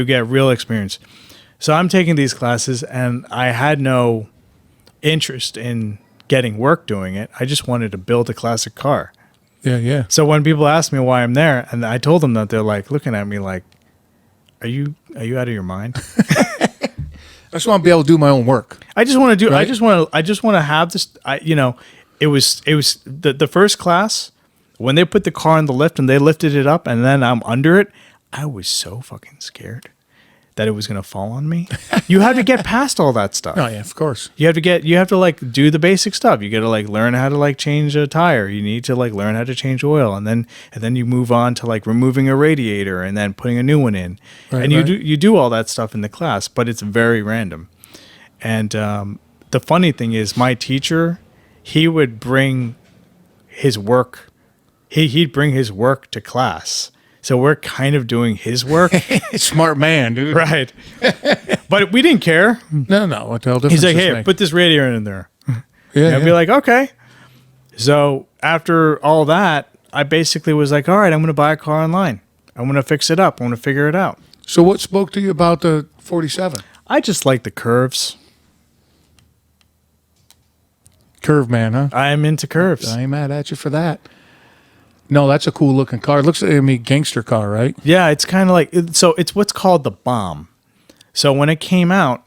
get real experience. So I'm taking these classes, and I had no interest in getting work doing it. I just wanted to build a classic car. Yeah. So when people ask me why I'm there, and I told them that, they're like looking at me like, "Are you out of your mind?" I just want to be able to do my own work. I just want to do. Right? I just want to have this. It was the first class when they put the car in the lift and they lifted it up, and then I'm under it. I was so fucking scared that it was going to fall on me. You have to get past all that stuff. Oh yeah, of course. You have to like do the basic stuff. You got to like learn how to like change a tire. You need to like learn how to change oil, and then you move on to like removing a radiator and then putting a new one in. Right, and you do all that stuff in the class, but it's very random. And the funny thing is, my teacher, he would bring his work. He'd bring his work to class. So we're kind of doing his work. Smart man, dude. Right. But we didn't care. No. What the hell difference He's like, does it hey, make? put this radiator in there. Yeah. I'd be like, okay. So after all that, I basically was like, all right, I'm going to buy a car online. I'm going to fix it up. I'm going to figure it out. So what spoke to you about the 47? I just like the curves. Curve man, huh? I'm into curves. I ain't mad at you for that. No, that's a cool looking car. It looks like a gangster car, right? Yeah, it's kind of like, so it's what's called the bomb. So when it came out,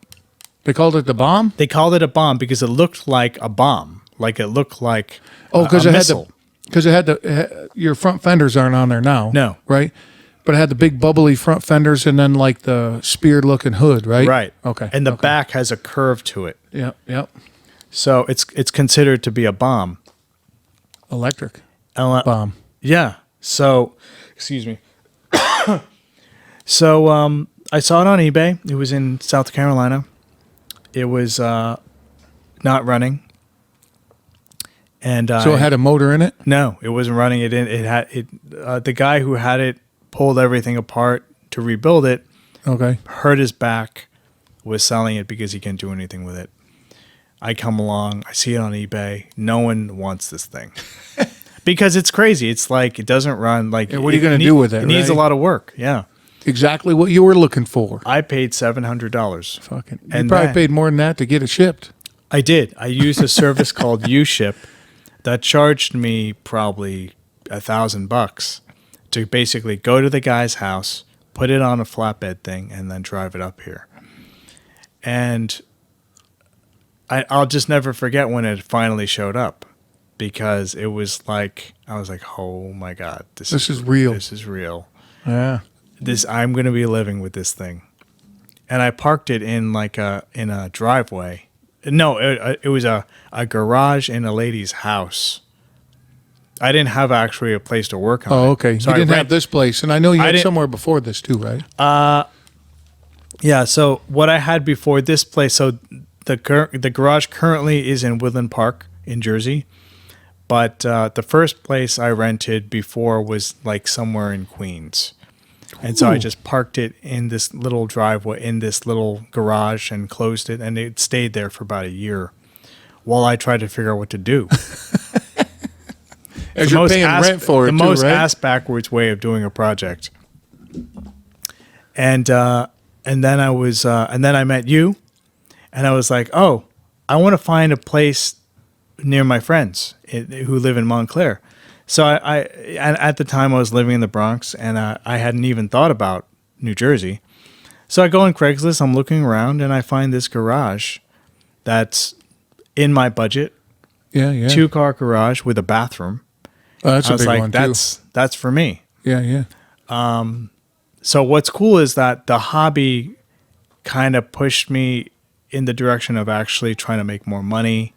They called it the bomb? they called it a bomb because it looked like a bomb. Like it looked like Because a it missile. had your front fenders aren't on there now. No. Right? But it had the big bubbly front fenders and then like the spear looking hood, right? Right. Okay. And the back has a curve to it. Yep. So So it's considered to be a bomb. electric Bomb. bomb. Yeah. So, excuse me. So I saw it on eBay. It was in South Carolina. It was not running. And So it had a motor in it? no, it wasn't running. It had the guy who had it pulled everything apart to rebuild it. Okay. Hurt his back. Was selling it because he can't do anything with it. I come along. I see it on eBay. No one wants this thing. Because it's crazy. It's like it doesn't run. Like Yeah, what are you gonna do with it, It needs a right? lot of work. Yeah, Exactly what you were looking for. I paid $700. Fucking. You And probably that- paid more than that to get it shipped. I did. I used a service called UShip that charged me probably $1,000 to basically go to the guy's house, put it on a flatbed thing, and then drive it up here. And I'll just never forget when it finally showed up, because it was like, I was like, oh my God, this is real. This is real. Yeah. I'm going to be living with this thing. And I parked it in a driveway. No, it was a garage in a lady's house. I didn't have actually a place to work on. Oh, okay. So you didn't have this place, and I know you had didn't- somewhere before this too, right? Yeah. So what I had before this place, so the garage currently is in Woodland Park in Jersey, but the first place I rented before was like somewhere in Queens. And so I just parked it in this little driveway, in this little garage, and closed it. And it stayed there for about a year while I tried to figure out what to do. As you're paying rent for it, the most right? ass-backwards way of doing a project. And then I met you, and I was like, oh, I want to find a place near my friends who live in Montclair. So and at the time I was living in the Bronx, and I hadn't even thought about New Jersey. So I go on Craigslist, I'm looking around, and I find this garage that's in my budget. Yeah. 2-car garage with a bathroom. Oh, that's I a was big like, one too. that's for me. Yeah. So what's cool is that the hobby kind of pushed me in the direction of actually trying to make more money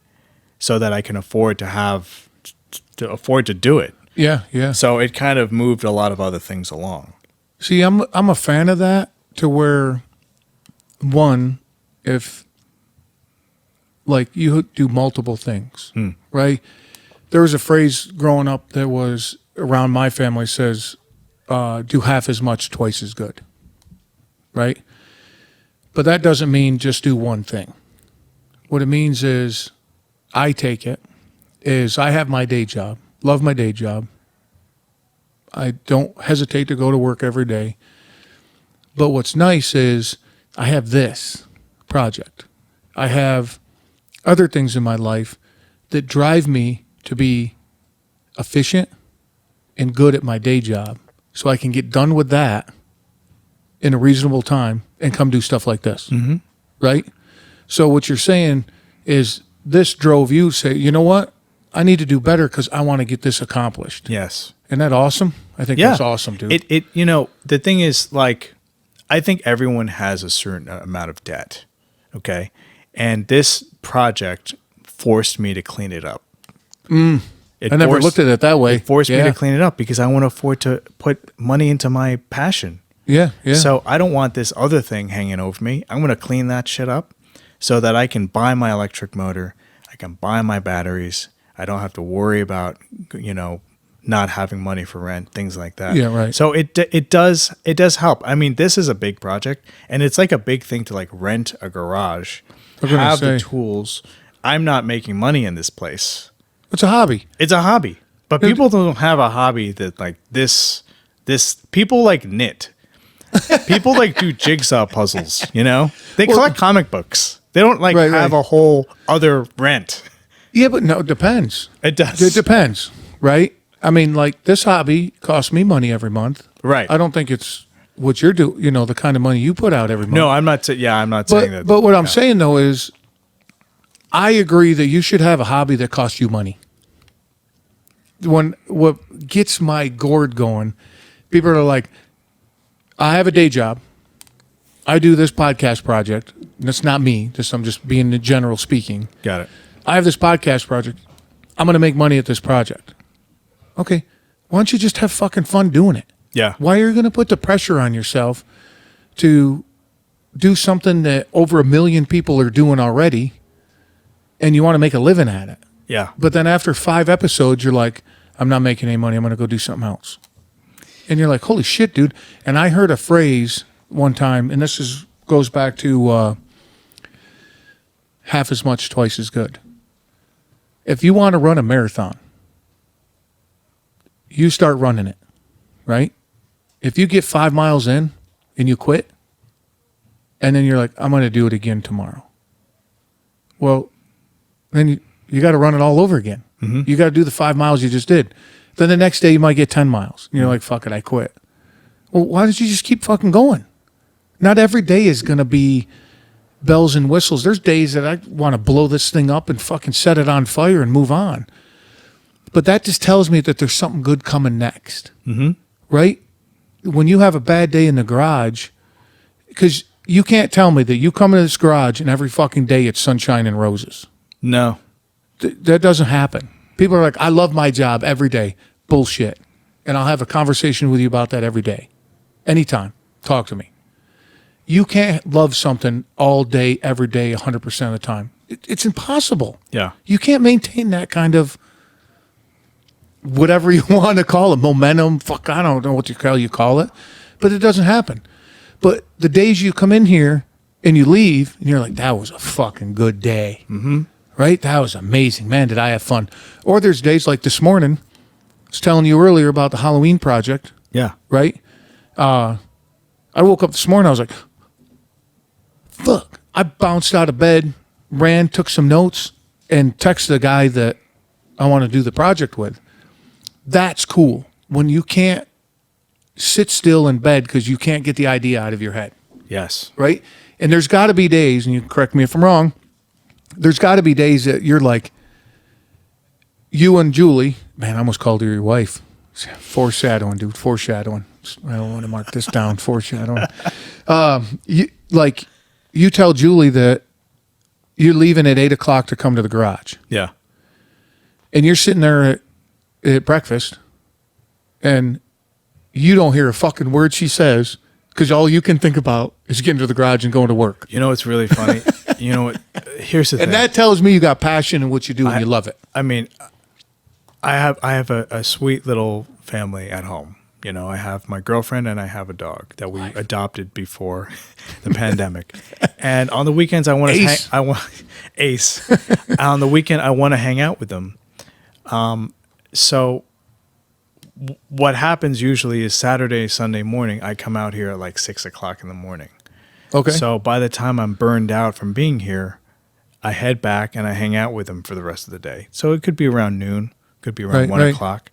so that I can afford to do it. Yeah. So it kind of moved a lot of other things along. See, I'm a fan of that, to where, one, if like you do multiple things, right? There was a phrase growing up that was around my family, says, do half as much twice as good, right? But that doesn't mean just do one thing. What it means is, I have my day job, love my day job. I don't hesitate to go to work every day. But what's nice is I have this project. I have other things in my life that drive me to be efficient and good at my day job, so I can get done with that in a reasonable time and come do stuff like this. Mm-hmm. Right? So what you're saying is this drove you say, you know what? I need to do better because I want to get this accomplished. Yes. Isn't that awesome? I think that's awesome, dude. The thing is, like, I think everyone has a certain amount of debt. Okay. And this project forced me to clean it up. I never looked at it that way. It forced me to clean it up because I want to afford to put money into my passion. Yeah. So I don't want this other thing hanging over me. I'm going to clean that shit up so that I can buy my electric motor. I can buy my batteries. I don't have to worry about, not having money for rent, things like that. Yeah, right. So it does help. I mean, this is a big project, and it's like a big thing to like rent a garage, have the tools. I'm not making money in this place. It's a hobby. It's a hobby. But people don't have a hobby that like this people like knit. People like do jigsaw puzzles, They collect comic books. They don't have a whole other rent. Yeah, but no, it depends. It does. It depends, right? I mean, like, this hobby costs me money every month. Right. I don't think it's what you're doing, the kind of money you put out every month. No, I'm not saying that. But what I'm saying, though, is I agree that you should have a hobby that costs you money. What gets my gourd going, people are like, I have a day job. I do this podcast project. That's not me. I'm just being the general speaking. Got it. I have this podcast project. I'm going to make money at this project. Okay. Why don't you just have fucking fun doing it? Yeah. Why are you going to put the pressure on yourself to do something that over 1 million people are doing already, and you want to make a living at it? Yeah. But then after 5 episodes, you're like, I'm not making any money. I'm going to go do something else. And you're like, holy shit, dude. And I heard a phrase one time, and this goes back to half as much, twice as good. If you want to run a marathon, you start running it, right? If you get 5 miles in and you quit, and then you're like, I'm going to do it again tomorrow. Well, then you got to run it all over again. You got to do the 5 miles you just did. Then the next day you might get 10 miles. And you're like, fuck it, I quit. Well, why don't you just keep fucking going? Not every day is going to be bells and whistles. There's days that I want to blow this thing up and fucking set it on fire and move on. But that just tells me that there's something good coming next. Right? When you have a bad day in the garage, because you can't tell me that you come into this garage and every fucking day it's sunshine and roses. No. That doesn't happen. People are like, I love my job every day. Bullshit. And I'll have a conversation with you about that every day. Anytime. Talk to me. You can't love something all day, every day, 100% of the time. It's impossible. Yeah. You can't maintain that kind of whatever you want to call it, momentum. Fuck, I don't know what you call it. But it doesn't happen. But the days you come in here and you leave, and you're like, that was a fucking good day. Right? That was amazing. Man, did I have fun. Or there's days like this morning, I was telling you earlier about the Halloween project. Yeah. Right? I woke up this morning, I was like, fuck. I bounced out of bed, ran, took some notes, and texted the guy that I want to do the project with. That's cool. When you can't sit still in bed because you can't get the idea out of your head. Yes. Right? And there's got to be days, and you can correct me if I'm wrong, there's got to be days that you're like, you and Julie, man, I almost called her your wife. Foreshadowing, dude. Foreshadowing. I don't want to mark this down. Foreshadowing. You tell Julie that you're leaving at 8 o'clock to come to the garage. Yeah. And you're sitting there at breakfast, and you don't hear a fucking word she says because all you can think about is getting to the garage and going to work. You know what's really funny? You know what? Here's the thing. And that tells me you got passion in what you do and you love it. I mean, I have a sweet little family at home. You know, I have my girlfriend and I have a dog that we adopted before the pandemic. And on the weekends, I want to Ace. On the weekend, I want to hang out with them. So what happens usually is Saturday, Sunday morning, I come out here at like 6 o'clock in the morning. Okay. So by the time I'm burned out from being here, I head back and I hang out with them for the rest of the day. So it could be around noon, could be around 1 o'clock.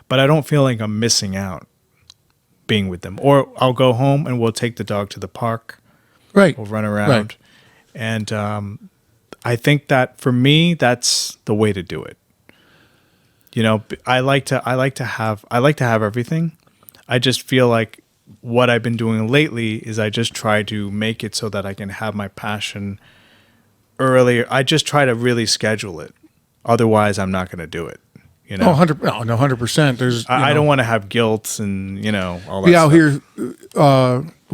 But I don't feel like I'm missing out being with them. Or I'll go home and we'll take the dog to the park. Right. We'll run around. Right. And I think that for me, that's the way to do it. You know, I like to have everything. I just feel like what I've been doing lately is I just try to make it so that I can have my passion earlier. I just try to really schedule it. Otherwise, I'm not going to do it. You know, 100%. There's, I don't want to have guilt and all that. Be stuff. out here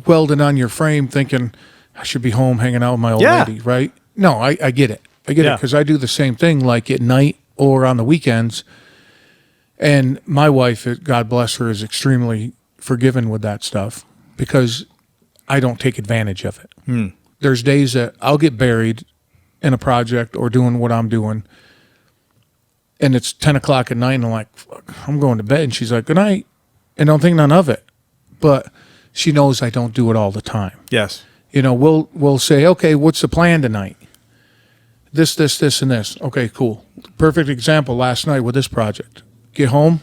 welding on your frame, thinking I should be home hanging out with my old lady. Right? No, I get it. I get it because I do the same thing, like at night or on the weekends. And my wife, God bless her, is extremely forgiving with that stuff because I don't take advantage of it. There's days that I'll get buried in a project or doing what I'm doing, and it's 10 o'clock at night, and I'm like, fuck, I'm going to bed. And she's like, good night, and don't think none of it. But she knows I don't do it all the time. Yes. You know, we'll say, okay, what's the plan tonight? This, and this. Okay, cool. Perfect example last night with this project. Get home.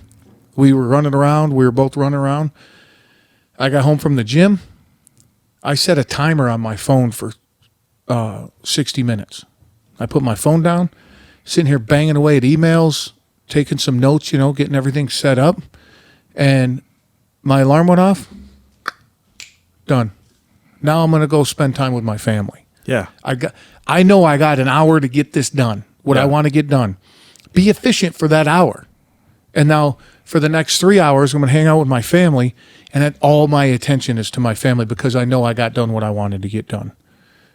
We were running around. We were both running around. I got home from the gym. I set a timer on my phone for 60 minutes. I put my phone down, sitting here banging away at emails, taking some notes, getting everything set up. And my alarm went off. Done. Now I'm going to go spend time with my family. Yeah. I know I got an hour to get this done, what I want to get done. Be efficient for that hour. And now for the next 3 hours, I'm going to hang out with my family, and all my attention is to my family because I know I got done what I wanted to get done.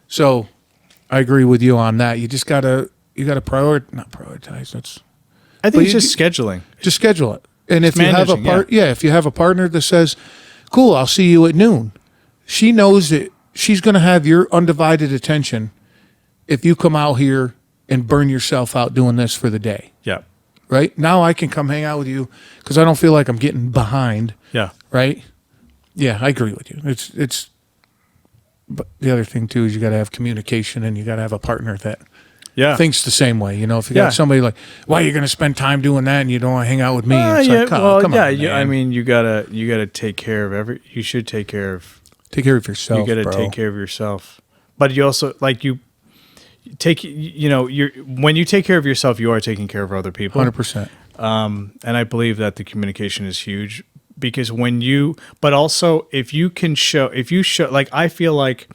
So I agree with you on that. You just got to not prioritize. I think it's just scheduling. Just schedule it. And if you have if you have a partner that says, cool, I'll see you at noon. She knows that she's going to have your undivided attention if you come out here and burn yourself out doing this for the day. Yeah. Right? Now I can come hang out with you because I don't feel like I'm getting behind. Yeah. Right? Yeah, I agree with you. But the other thing too is you got to have communication and you got to have a partner that thinks the same way. You know, if you got somebody like, why are you going to spend time doing that and you don't want to hang out with me? It's like, come on, man. I mean, you gotta take care of you should take care of yourself. You gotta take care of yourself. But you also when you take care of yourself, you are taking care of other people. 100%. And I believe that the communication is huge because but also if you show, like, I feel like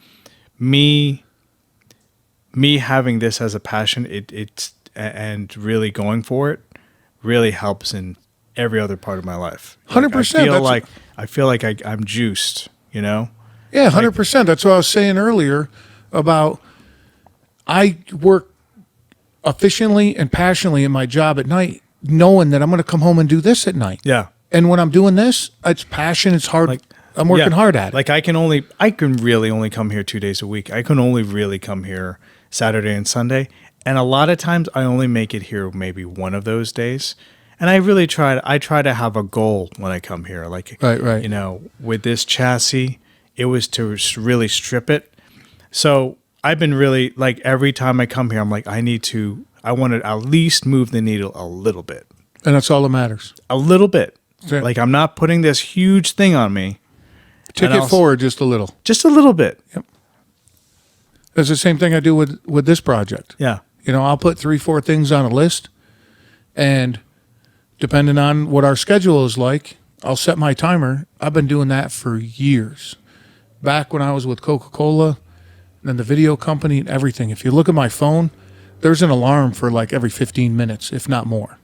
me having this as a passion, and really going for it really helps in every other part of my life. 100%. I feel like I'm juiced, you know? Yeah, 100%. That's what I was saying earlier about I work efficiently and passionately in my job at night, knowing that I'm going to come home and do this at night. Yeah. And when I'm doing this, it's passion. It's hard. I'm working hard at it. Like I can really only come here 2 days a week. I can only really come here Saturday and Sunday. And a lot of times I only make it here maybe one of those days. And I really try to have a goal when I come here. Like, right. You know, with this chassis, it was to really strip it. So I've been really, like, every time I come here, I'm like, I want to at least move the needle a little bit. And that's all that matters. A little bit. Yeah. Like, I'm not putting this huge thing on me. Take it forward just a little. Just a little bit. Yep. That's the same thing I do with this project. Yeah. You know, I'll put 3-4 things on a list, and depending on what our schedule is like, I'll set my timer. I've been doing that for years. Back when I was with Coca-Cola, and the video company and everything. If you look at my phone, there's an alarm for like every 15 minutes, if not more.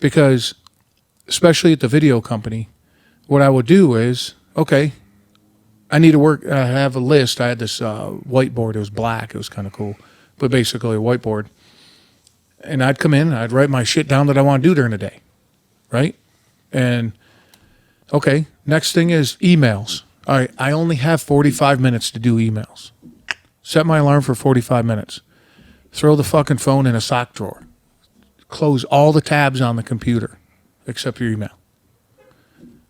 Because especially at the video company, what I would do is, okay, I need to work. I have a list. I had this whiteboard. It was black. It was kind of cool, but basically a whiteboard. And I'd come in, I'd write my shit down that I want to do during the day, right? And okay, next thing is emails. All right, I only have 45 minutes to do emails. Set my alarm for 45 minutes. Throw the fucking phone in a sock drawer. Close all the tabs on the computer except your email.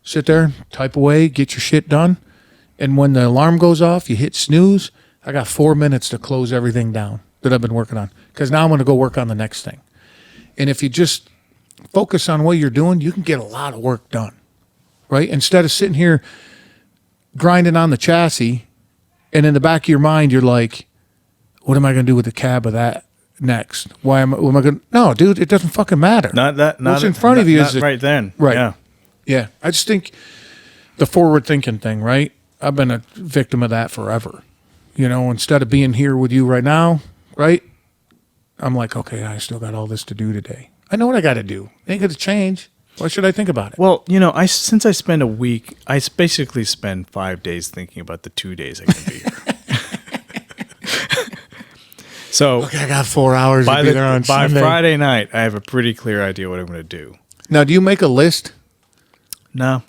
Sit there, type away, get your shit done. And when the alarm goes off, you hit snooze. I got 4 minutes to close everything down that I've been working on. Because now I'm going to go work on the next thing. And if you just focus on what you're doing, you can get a lot of work done. Right? Instead of sitting here grinding on the chassis, and in the back of your mind, you're like, what am I going to do with the cab of that next? What am I going to... No, dude, it doesn't fucking matter. What's in front of you is... right then. Right. Yeah. I just think the forward thinking thing, right? I've been a victim of that forever. You know, instead of being here with you right now, right? I'm like, okay, I still got all this to do today. I know what I got to do. It ain't going to change. Why should I think about it? Well, you know, since I spend a week, I basically spend 5 days thinking about the 2 days I can be here. So okay, I got 4 hours to be there on Sunday. By Friday night, I have a pretty clear idea what I'm going to do. Now, do you make a list? No.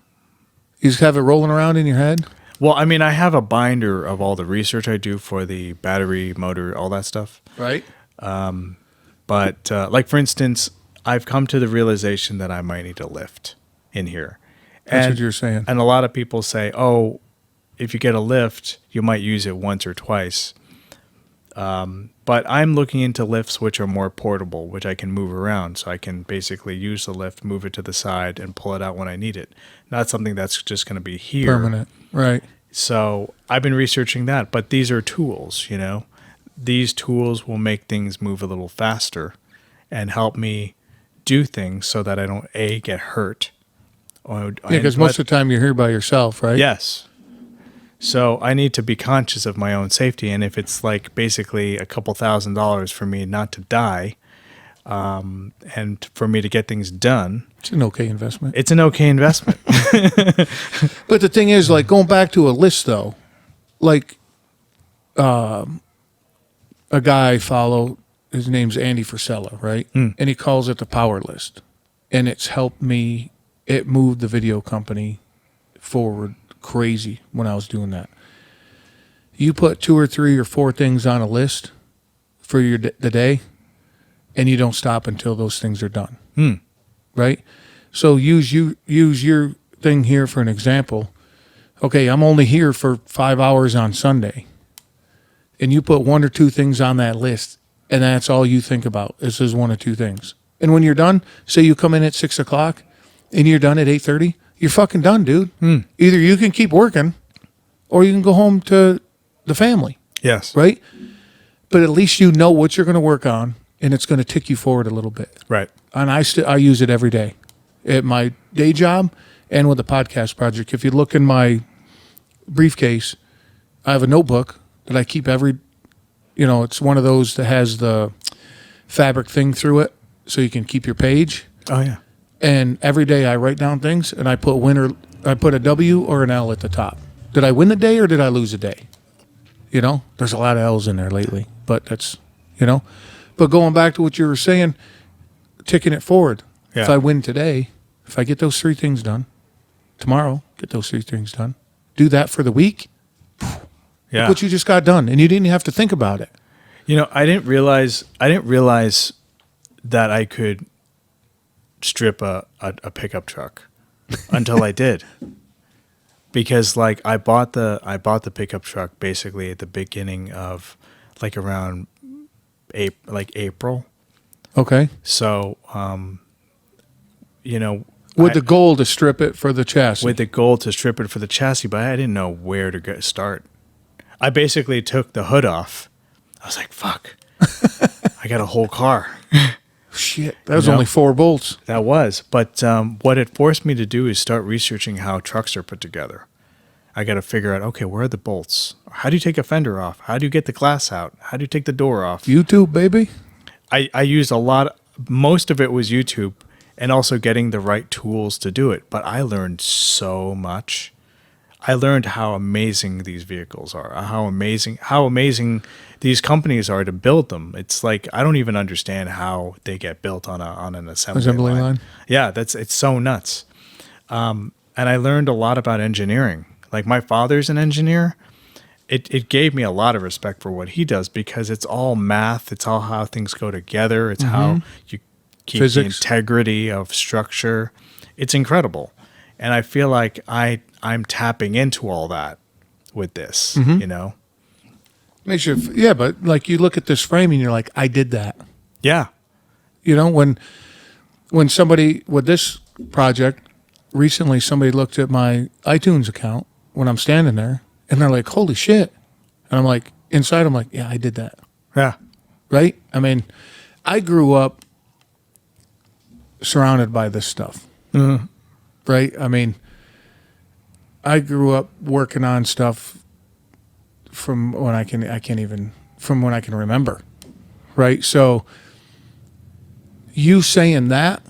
You just have it rolling around in your head? Well, I mean, I have a binder of all the research I do for the battery, motor, all that stuff. Right. But like, for instance, I've come to the realization that I might need a lift in here. That's what you're saying. And a lot of people say, oh, if you get a lift, you might use it once or twice. But I'm looking into lifts which are more portable, which I can move around. So I can basically use the lift, move it to the side, and pull it out when I need it. Not something that's just going to be here. Permanent, right. So I've been researching that. But these are tools, you know. These tools will make things move a little faster and help me do things so that I don't, A, get hurt. Because most of the time you're here by yourself, right? Yes. So I need to be conscious of my own safety. And if it's like basically a couple $1,000s for me not to die and for me to get things done. It's an okay investment. It's an okay investment. But the thing is, like, going back to a list, though, like a guy I follow, his name's Andy Frisella, right? And he calls it the power list. And it's helped me. It moved the video company forward crazy when I was doing that. You put 2 or 3 or 4 things on a list for the day, and you don't stop until those things are done. Right? So use your thing here for an example. Okay, I'm only here for 5 hours on Sunday. And you put 1 or 2 things on that list and that's all you think about. This is one of two things. And when you're done, say you come in at 6 o'clock and you're done at 8:30, you're fucking done, dude. Either you can keep working or you can go home to the family. Yes. Right? But at least you know what you're going to work on, and it's going to tick you forward a little bit. Right. And I use it every day at my day job and with the podcast project. If you look in my briefcase, I have a notebook that I keep it's one of those that has the fabric thing through it so you can keep your page. Oh, yeah. And every day I write down things, and I put a W or an L at the top. Did I win the day or did I lose a day? There's a lot of L's in there lately, but that's, But going back to what you were saying, ticking it forward. Yeah. If I win today, if I get those 3 things done, tomorrow, get those 3 things done, do that for the week, Yeah. look what you just got done, and you didn't have to think about it. I didn't realize that I could strip a pickup truck until I did. Because I bought the pickup truck basically at the beginning of around April. Okay. So With the goal to strip it for the chassis. with the goal to strip it for the chassis, but I didn't know where to start. I basically took the hood off. I was like, fuck. I got a whole car. Shit, that was only 4 bolts. That was. But what it forced me to do is start researching how trucks are put together. I got to figure out, okay, where are the bolts? How do you take a fender off? How do you get the glass out? How do you take the door off? YouTube, baby. I used most of it was YouTube and also getting the right tools to do it. But I learned so much. I learned how amazing these vehicles are, how amazing these companies are to build them. It's like I don't even understand how they get built on an assembly line. Yeah, it's so nuts. And I learned a lot about engineering. Like my father's an engineer. It gave me a lot of respect for what he does because it's all math. It's all how things go together. It's how you keep Physics. the integrity of structure. It's incredible. And I feel like I'm tapping into all that with this, Makes you, yeah, but you look at this frame and you're like, I did that. Yeah. When somebody with this project, recently somebody looked at my iTunes account when I'm standing there and they're like, holy shit. And I'm like, inside I'm like, yeah, I did that. Yeah. Right? I mean, I grew up surrounded by this stuff. Mm-hmm. Right? I mean, I grew up working on stuff from when I can remember. Right? So you saying that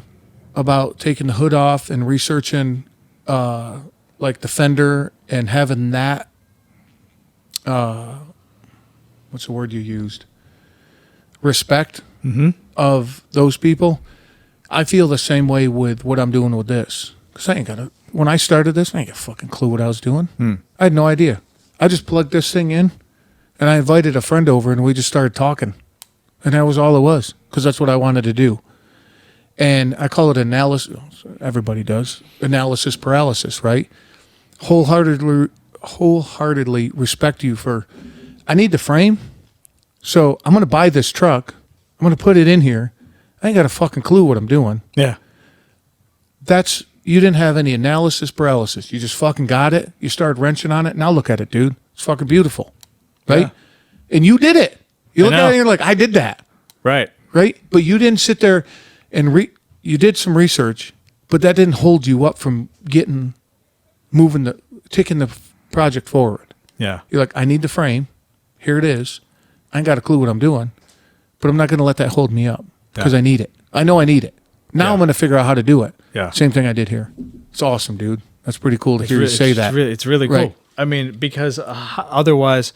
about taking the hood off and researching the fender and having that what's the word you used? Respect of those people. I feel the same way with what I'm doing with this. Because when I started this, I ain't got a fucking clue what I was doing. I had no idea. I just plugged this thing in and I invited a friend over and we just started talking. And that was all it was because that's what I wanted to do. And I call it analysis. Everybody does. Analysis paralysis, right? Wholeheartedly respect you for, I need the frame. So I'm going to buy this truck. I'm going to put it in here. I ain't got a fucking clue what I'm doing. Yeah. You didn't have any analysis paralysis. You just fucking got it. You started wrenching on it. Now look at it, dude. It's fucking beautiful. Right? Yeah. And you did it. You look at it and you're like, I did that. Right. Right? But you didn't sit there and you did some research, but that didn't hold you up from taking the project forward. Yeah. You're like, I need the frame. Here it is. I ain't got a clue what I'm doing, but I'm not going to let that hold me up because I need it. I know I need it. Now I'm going to figure out how to do it. Yeah. Same thing I did here. It's awesome, dude. That's pretty cool to hear you say that. It's really cool. Right. I mean, because otherwise,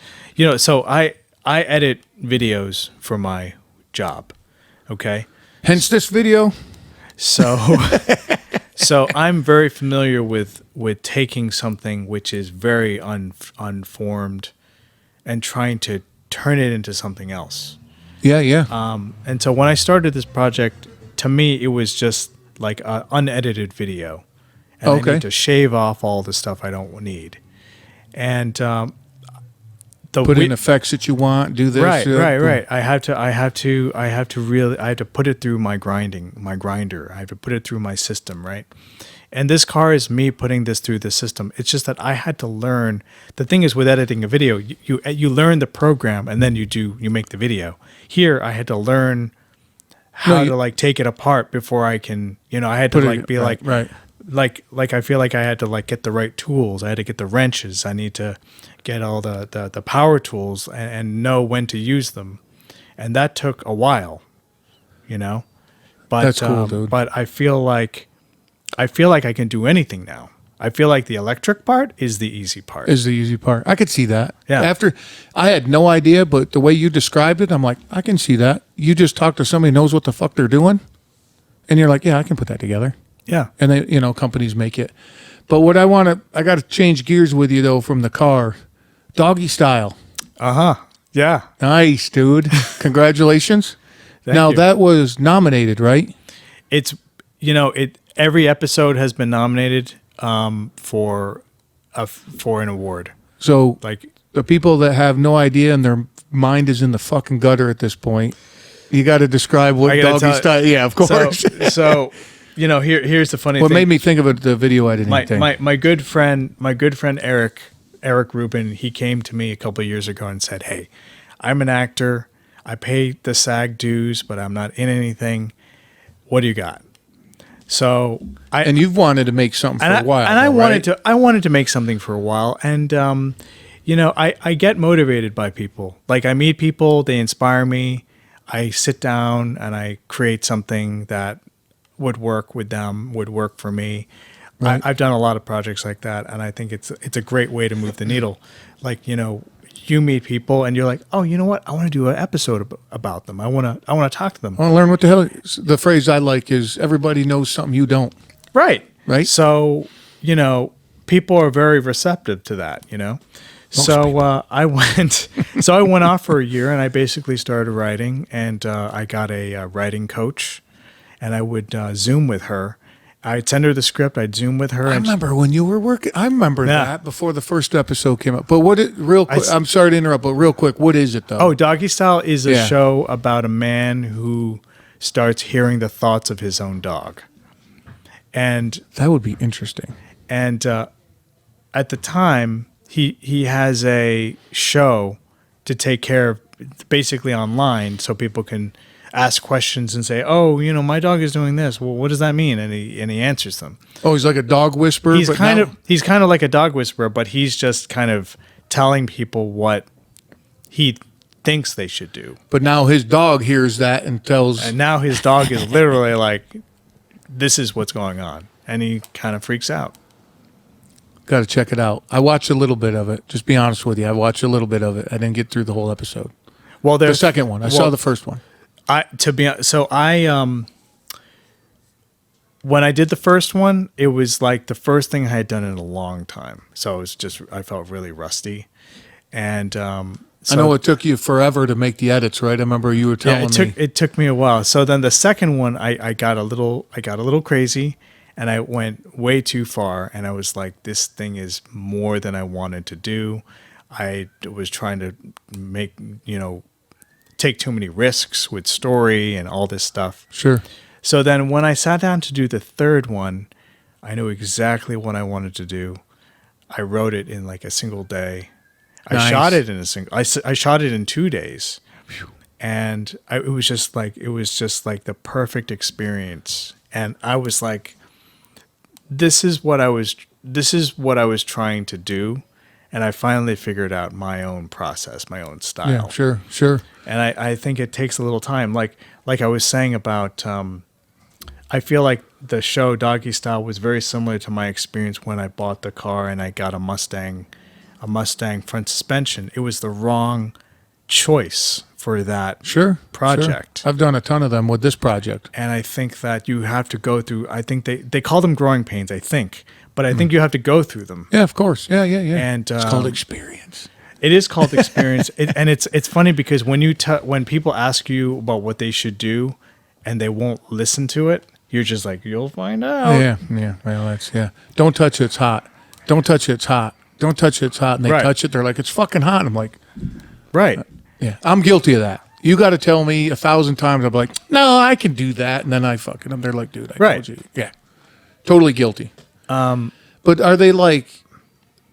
so I edit videos for my job. Okay. Hence this video. So, so I'm very familiar with taking something which is very unformed and trying to turn it into something else. Yeah, yeah. And so when I started this project, to me, it was just like an unedited video. And I need to shave off all the stuff I don't need. And put in effects that you want, do this. Right. I have to put it through my grinder. I have to put it through my system, right? And this car is me putting this through the system. It's just that I had to learn. The thing is with editing a video, you learn the program and then you make the video. Here, I had to learn how to like take it apart before I can, I had to like be like, I feel like I had to like get the right tools. I had to get the wrenches. I need to get all the power tools and know when to use them. And that took a while, But that's cool, dude. But I feel like I can do anything now. I feel like the electric part is the easy part. I could see that. Yeah. After I had no idea, but the way you described it, I'm like, I can see that. You just talk to somebody who knows what the fuck they're doing, and you're like, yeah, I can put that together. Yeah. And they, companies make it. But what I got to change gears with you though from the car, Doggy Style. Yeah. Nice, dude. Congratulations. Thank you. That was nominated, right? It's every episode has been nominated for an award. So Like the people that have no idea and their mind is in the fucking gutter at this point, you got to describe what Doggy Style. Yeah, of course. So here's the funny what thing. made me think of it, the video editing thing. My good friend Eric Rubin, he came to me a couple of years ago and said, "Hey, I'm an actor. I pay the SAG dues, but I'm not in anything. What do you got?" So and you've wanted to make something for a while. And I wanted to make something for a while. And I get motivated by people. Like I meet people, they inspire me. I sit down and I create something that would work with them, would work for me. Right. I've done a lot of projects like that, and I think it's a great way to move the needle. Like you meet people and you're like, oh, you know what? I want to do an episode about them. I want to talk to them. I want to learn what the hell. The phrase I like is everybody knows something you don't. Right. Right. So people are very receptive to that. So I went off for a year and I basically started writing, and I got a writing coach, and I would Zoom with her. I'd send her the script. I'd Zoom with her. I remember when you were working. I remember that before the first episode came up. But real quick, I'm sorry to interrupt, but real quick, what is it though? Oh, Doggy Style is a show about a man who starts hearing the thoughts of his own dog. And that would be interesting. And at the time, he has a show to take care of, basically online, so people can ask questions and say, "Oh, my dog is doing this. Well, what does that mean?" And he answers them. Oh, he's like a dog whisperer. He's kind of like a dog whisperer, but he's just kind of telling people what he thinks they should do. But now his dog hears that and tells. And now his dog is literally like, "This is what's going on," and he kind of freaks out. Got to check it out. I watched a little bit of it. Just be honest with you, I watched a little bit of it. I didn't get through the whole episode. Well, the second one. I saw the first one. When I did the first one, it was like the first thing I had done in a long time. So I felt really rusty. And I know it took you forever to make the edits, right? I remember you were telling me. It took me a while. So then the second one, I got a little crazy, and I went way too far. And I was like, this thing is more than I wanted to do. I was trying to take too many risks with story and all this stuff. Sure. So then when I sat down to do the third one, I knew exactly what I wanted to do. I wrote it in like a single day. Nice. I shot it in 2 days. And it was just like the perfect experience. And I was like, this is what I was trying to do. And I finally figured out my own process, my own style. Yeah, sure. And I think it takes a little time. Like I was saying about, I feel like the show Doggy Style was very similar to my experience when I bought the car and I got a Mustang front suspension. It was the wrong choice for that project. Sure. I've done a ton of them with this project. And I think that you have to go through, I think they call them growing pains, I think. But I think you have to go through them. Yeah, of course. Yeah. And it's called experience. It is called experience. And it's funny because when people ask you about what they should do and they won't listen to it, you're just like, you'll find out. Yeah. Well, Don't touch it, it's hot. Don't touch it, it's hot. don't touch it, it's hot. And they Right. touch it, they're like, it's fucking hot. I'm like, Right. yeah, I'm guilty of that. You got to tell me 1,000 times. I'm like, no, I can do that. And then I fucking them. They're like, dude, I Right. told you. Yeah. Totally guilty. But are they like,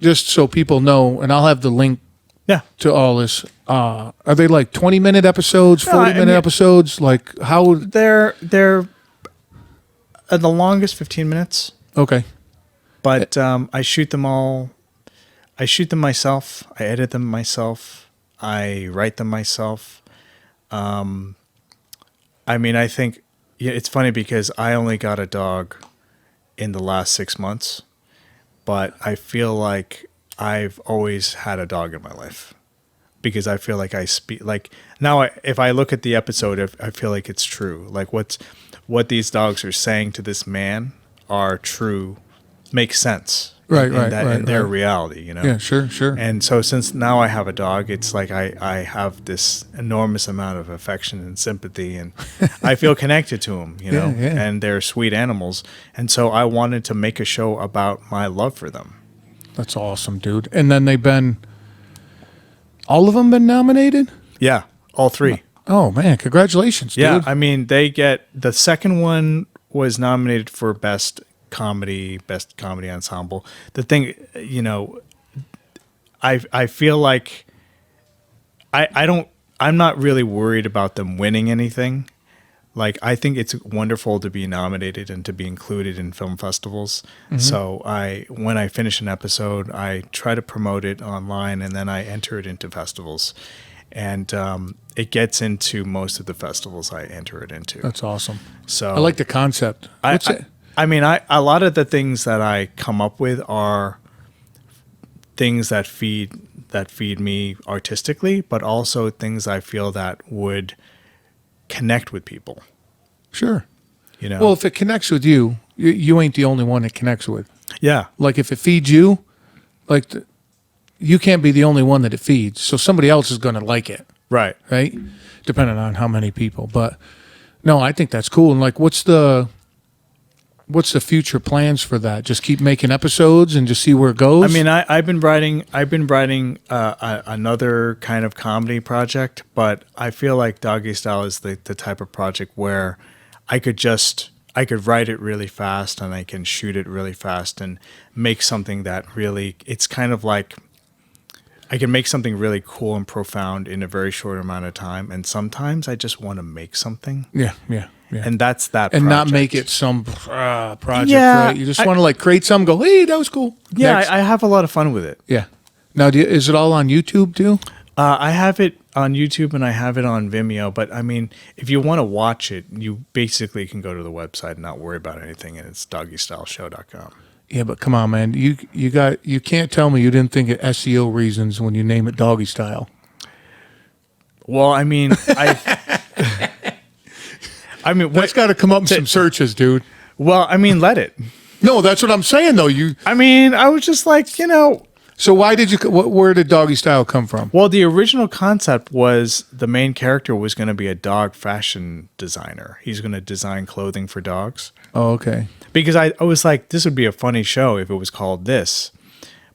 just so people know, and I'll have the link Yeah. to all this, are they like 20-minute episodes, 40-minute episodes? Like how? They're the longest 15 minutes, Okay. but I shoot them all. I shoot them myself. I edit them myself. I write them myself. I mean, I think it's funny because I only got a dog in the last 6 months, but I feel like I've always had a dog in my life because I feel like I speak like now. If I look at the episode, I feel like it's true. Like what these dogs are saying to this man are true, makes sense. Right, in their reality, you know. Yeah, sure. And so since now I have a dog, it's like I have this enormous amount of affection and sympathy, and I feel connected to them, you know. Yeah. And they're sweet animals, and so I wanted to make a show about my love for them. That's awesome, dude. And then all of them been nominated? Yeah, all three. Oh man, congratulations, dude. Yeah, I mean the second one was nominated for best comedy ensemble. The thing, you know, I feel like I'm not really worried about them winning anything. Like, I think it's wonderful to be nominated and to be included in film festivals. Mm-hmm. So when I finish an episode, I try to promote it online and then I enter it into festivals. And it gets into most of the festivals I enter it into. That's awesome. So I like the concept. I mean, a lot of the things that I come up with are things that feed me artistically, but also things I feel that would connect with people. Sure. You know. Well, if it connects with you, you ain't the only one it connects with. Yeah. Like if it feeds you, like you can't be the only one that it feeds. So somebody else is going to like it. Right. Right. Depending on how many people. But no, I think that's cool. And like, what's the future plans for that? Just keep making episodes and just see where it goes. I mean, I've been writing another kind of comedy project, but I feel like Doggy Style is the type of project where I could write it really fast and I can shoot it really fast and make something that really, it's kind of like I can make something really cool and profound in a very short amount of time. And sometimes I just want to make something. Yeah. And that's that and project. not make it some project, Yeah, right? You just want to like create something, go, hey, that was cool. Yeah, Next. I have a lot of fun with it. Yeah. Now, is it all on YouTube too? I have it on YouTube and I have it on Vimeo. But I mean, if you want to watch it, you basically can go to the website and not worry about anything. And it's doggystyleshow.com. Yeah, but come on, man. You can't tell me you didn't think of SEO reasons when you name it Doggy Style. Well, I mean, That's got to come up in some searches, dude. Well, I mean, let it. No, that's what I'm saying, though. I mean, I was just like, you know. So why did you? Where did Doggy Style come from? Well, the original concept was the main character was going to be a dog fashion designer. He's going to design clothing for dogs. Oh, okay. Because I was like, this would be a funny show if it was called this.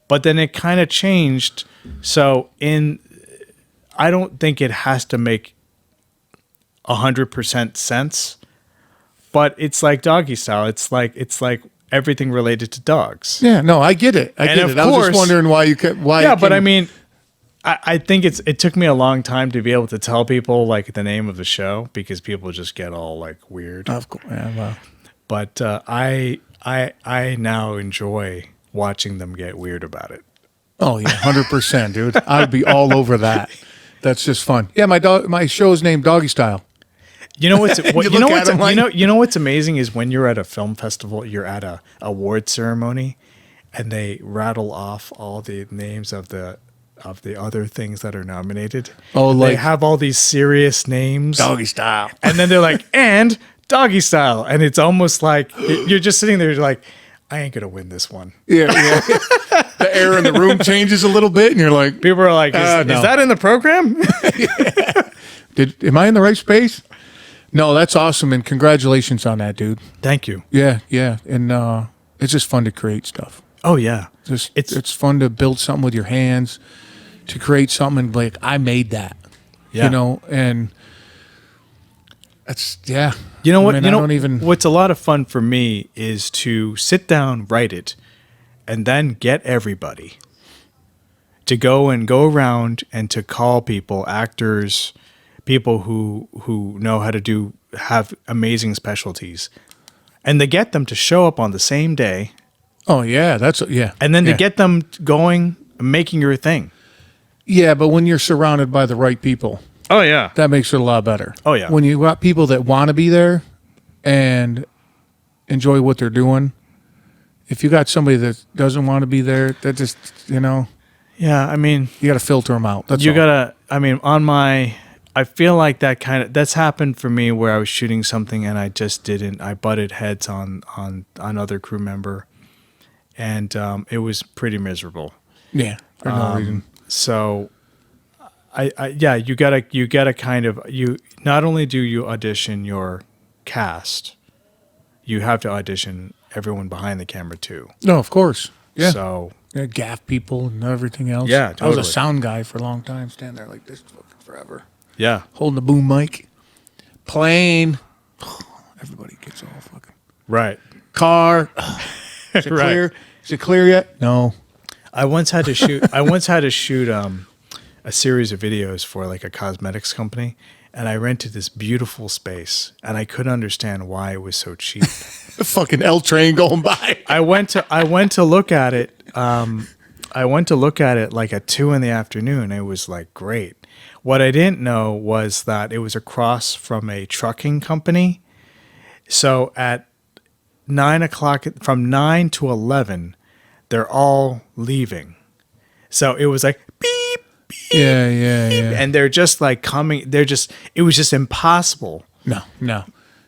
But then it kind of changed. So I don't think it has to make 100% sense, but it's like Doggy Style. It's like everything related to dogs. Yeah, no, I get it. I get it. I was just wondering why you kept why. Yeah, but I mean, I think it took me a long time to be able to tell people like the name of the show because people just get all like weird. Of course, yeah, well. But I now enjoy watching them get weird about it. Oh yeah, 100%, dude. I'd be all over that. That's just fun. Yeah, my show is named Doggy Style. You know what's you know what's amazing is when you're at a film festival, you're at a award ceremony, and they rattle off all the names of the other things that are nominated. Oh, they have all these serious names, Doggy Style, and then they're like, and Doggy Style, and it's almost like you're just sitting there, you're like, I ain't gonna win this one. Yeah. The air in the room changes a little bit, and you're like, people are like, is that in the program? Am I in the right space? No, that's awesome, and congratulations on that, dude. Thank you. Yeah, and it's just fun to create stuff. Oh yeah, Just it's fun to build something with your hands, to create something and be like, I made that. Yeah. You know, and that's You know what? I mean, you I know don't even what's a lot of fun for me is to sit down, write it, and then get everybody to go around and to call people, actors, people who know how to have amazing specialties, and to get them to show up on the same day. Oh yeah, that's And then to get them going, making your thing. Yeah, but when you're surrounded by the right people, Oh yeah. that makes it a lot better. Oh, yeah. When you got people that want to be there and enjoy what they're doing, if you got somebody that doesn't want to be there, that just, Yeah, I mean, you got to filter them out. That's you all. gotta. I mean, I feel like that's happened for me where I was shooting something and I just didn't. I butted heads on another crew member, and it was pretty miserable. Yeah, for no reason. So, you gotta kind of not only do you audition your cast, you have to audition everyone behind the camera too. No, of course. Yeah. So gaff people and everything else. Yeah, I was totally. a sound guy for a long time, standing there like this fucking forever, yeah, holding the boom mic, playing. Everybody gets all fucking right. car. Is it Right. clear? Is it clear yet? No. I once had to shoot. A series of videos for like a cosmetics company, and I rented this beautiful space, and I couldn't understand why it was so cheap. The fucking L train going by. I went to look at it. I went to look at it like at 2 p.m. It was like great. What I didn't know was that it was across from a trucking company. So at 9 o'clock, from 9 to 11, they're all leaving. So it was like beep, beep, Yeah. and they're just like coming. It was just impossible. No.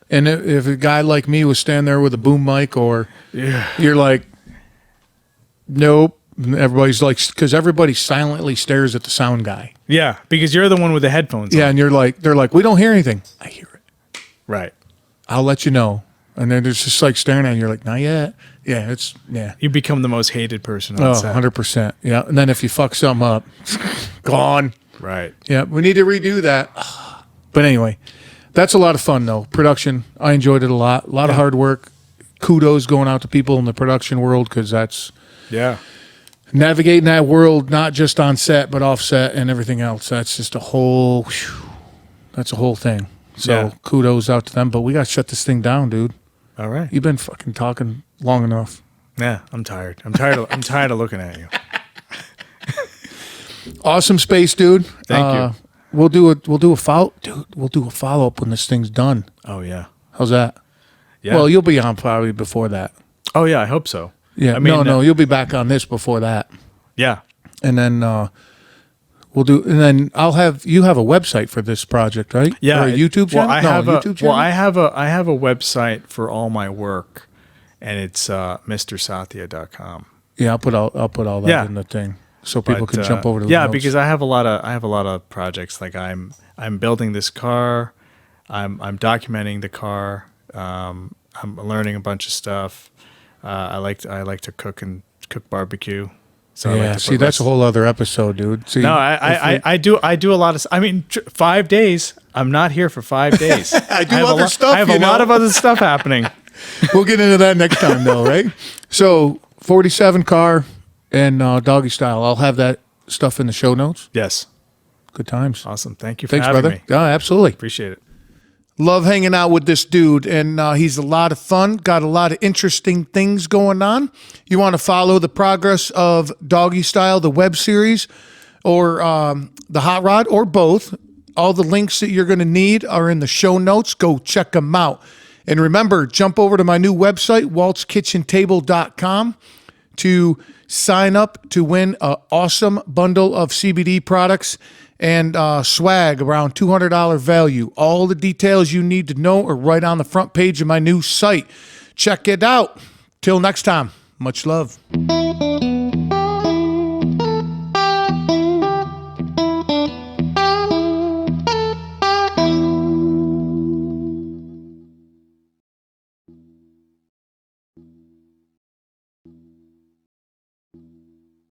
And if a guy like me was standing there with a boom mic, or you're like, nope. And everybody's like, because everybody silently stares at the sound guy. Yeah, because you're the one with the headphones Yeah, on. and they're like, we don't hear anything. I hear it. Right. I'll let you know. And then it's just like staring at you. You're like, not yet. Yeah, You become the most hated person on Oh, set. 100%. Yeah. And then if you fuck something up, gone. Right. Yeah, we need to redo that. But anyway, that's a lot of fun, though. Production, I enjoyed it a lot. A lot of hard work. Kudos going out to people in the production world, because that's navigating that world, not just on set, but off set and everything else. That's just a whole thing. So kudos out to them. But we got to shut this thing down, dude. All right. You've been fucking talking long enough. Yeah, I'm tired. I'm tired of looking at you. Awesome space, dude. Thank you. We'll do a follow up when this thing's done. Oh yeah. How's that? Yeah. Well, you'll be on probably before that. Oh yeah, I hope so. Yeah. I mean, no, you'll be back on this before that. Yeah. And then I'll have you have a website for this project, right? Yeah. Or a YouTube channel? YouTube channel? Well, I have a website for all my work, and it's mrsathya.com. Yeah, I'll put all that in the thing so people can jump over to the notes. because I have a lot of projects. Like I'm building this car, I'm documenting the car, I'm learning a bunch of stuff. I like to cook barbecue. So I like to put that's a whole other episode, dude. See, no, I do a lot of. I mean, 5 days. I'm not here for 5 days. I have other stuff. I have a lot of other stuff happening. We'll get into that next time, though, right? So, 47 car and Doggy Style. I'll have that stuff in the show notes. Yes. Good times. Awesome. Thank you for Thanks, having brother. me. Yeah, absolutely. Appreciate it. Love hanging out with this dude, and he's a lot of fun, got a lot of interesting things going on. You want to follow the progress of Doggy Style, the web series, or the Hotrod, or both. All the links that you're going to need are in the show notes. Go check them out. And remember, jump over to my new website, waltzkitchentable.com, to sign up to win an awesome bundle of CBD products and swag around $200 value. All the details you need to know are right on the front page of my new site. Check it out. Till next time, much love.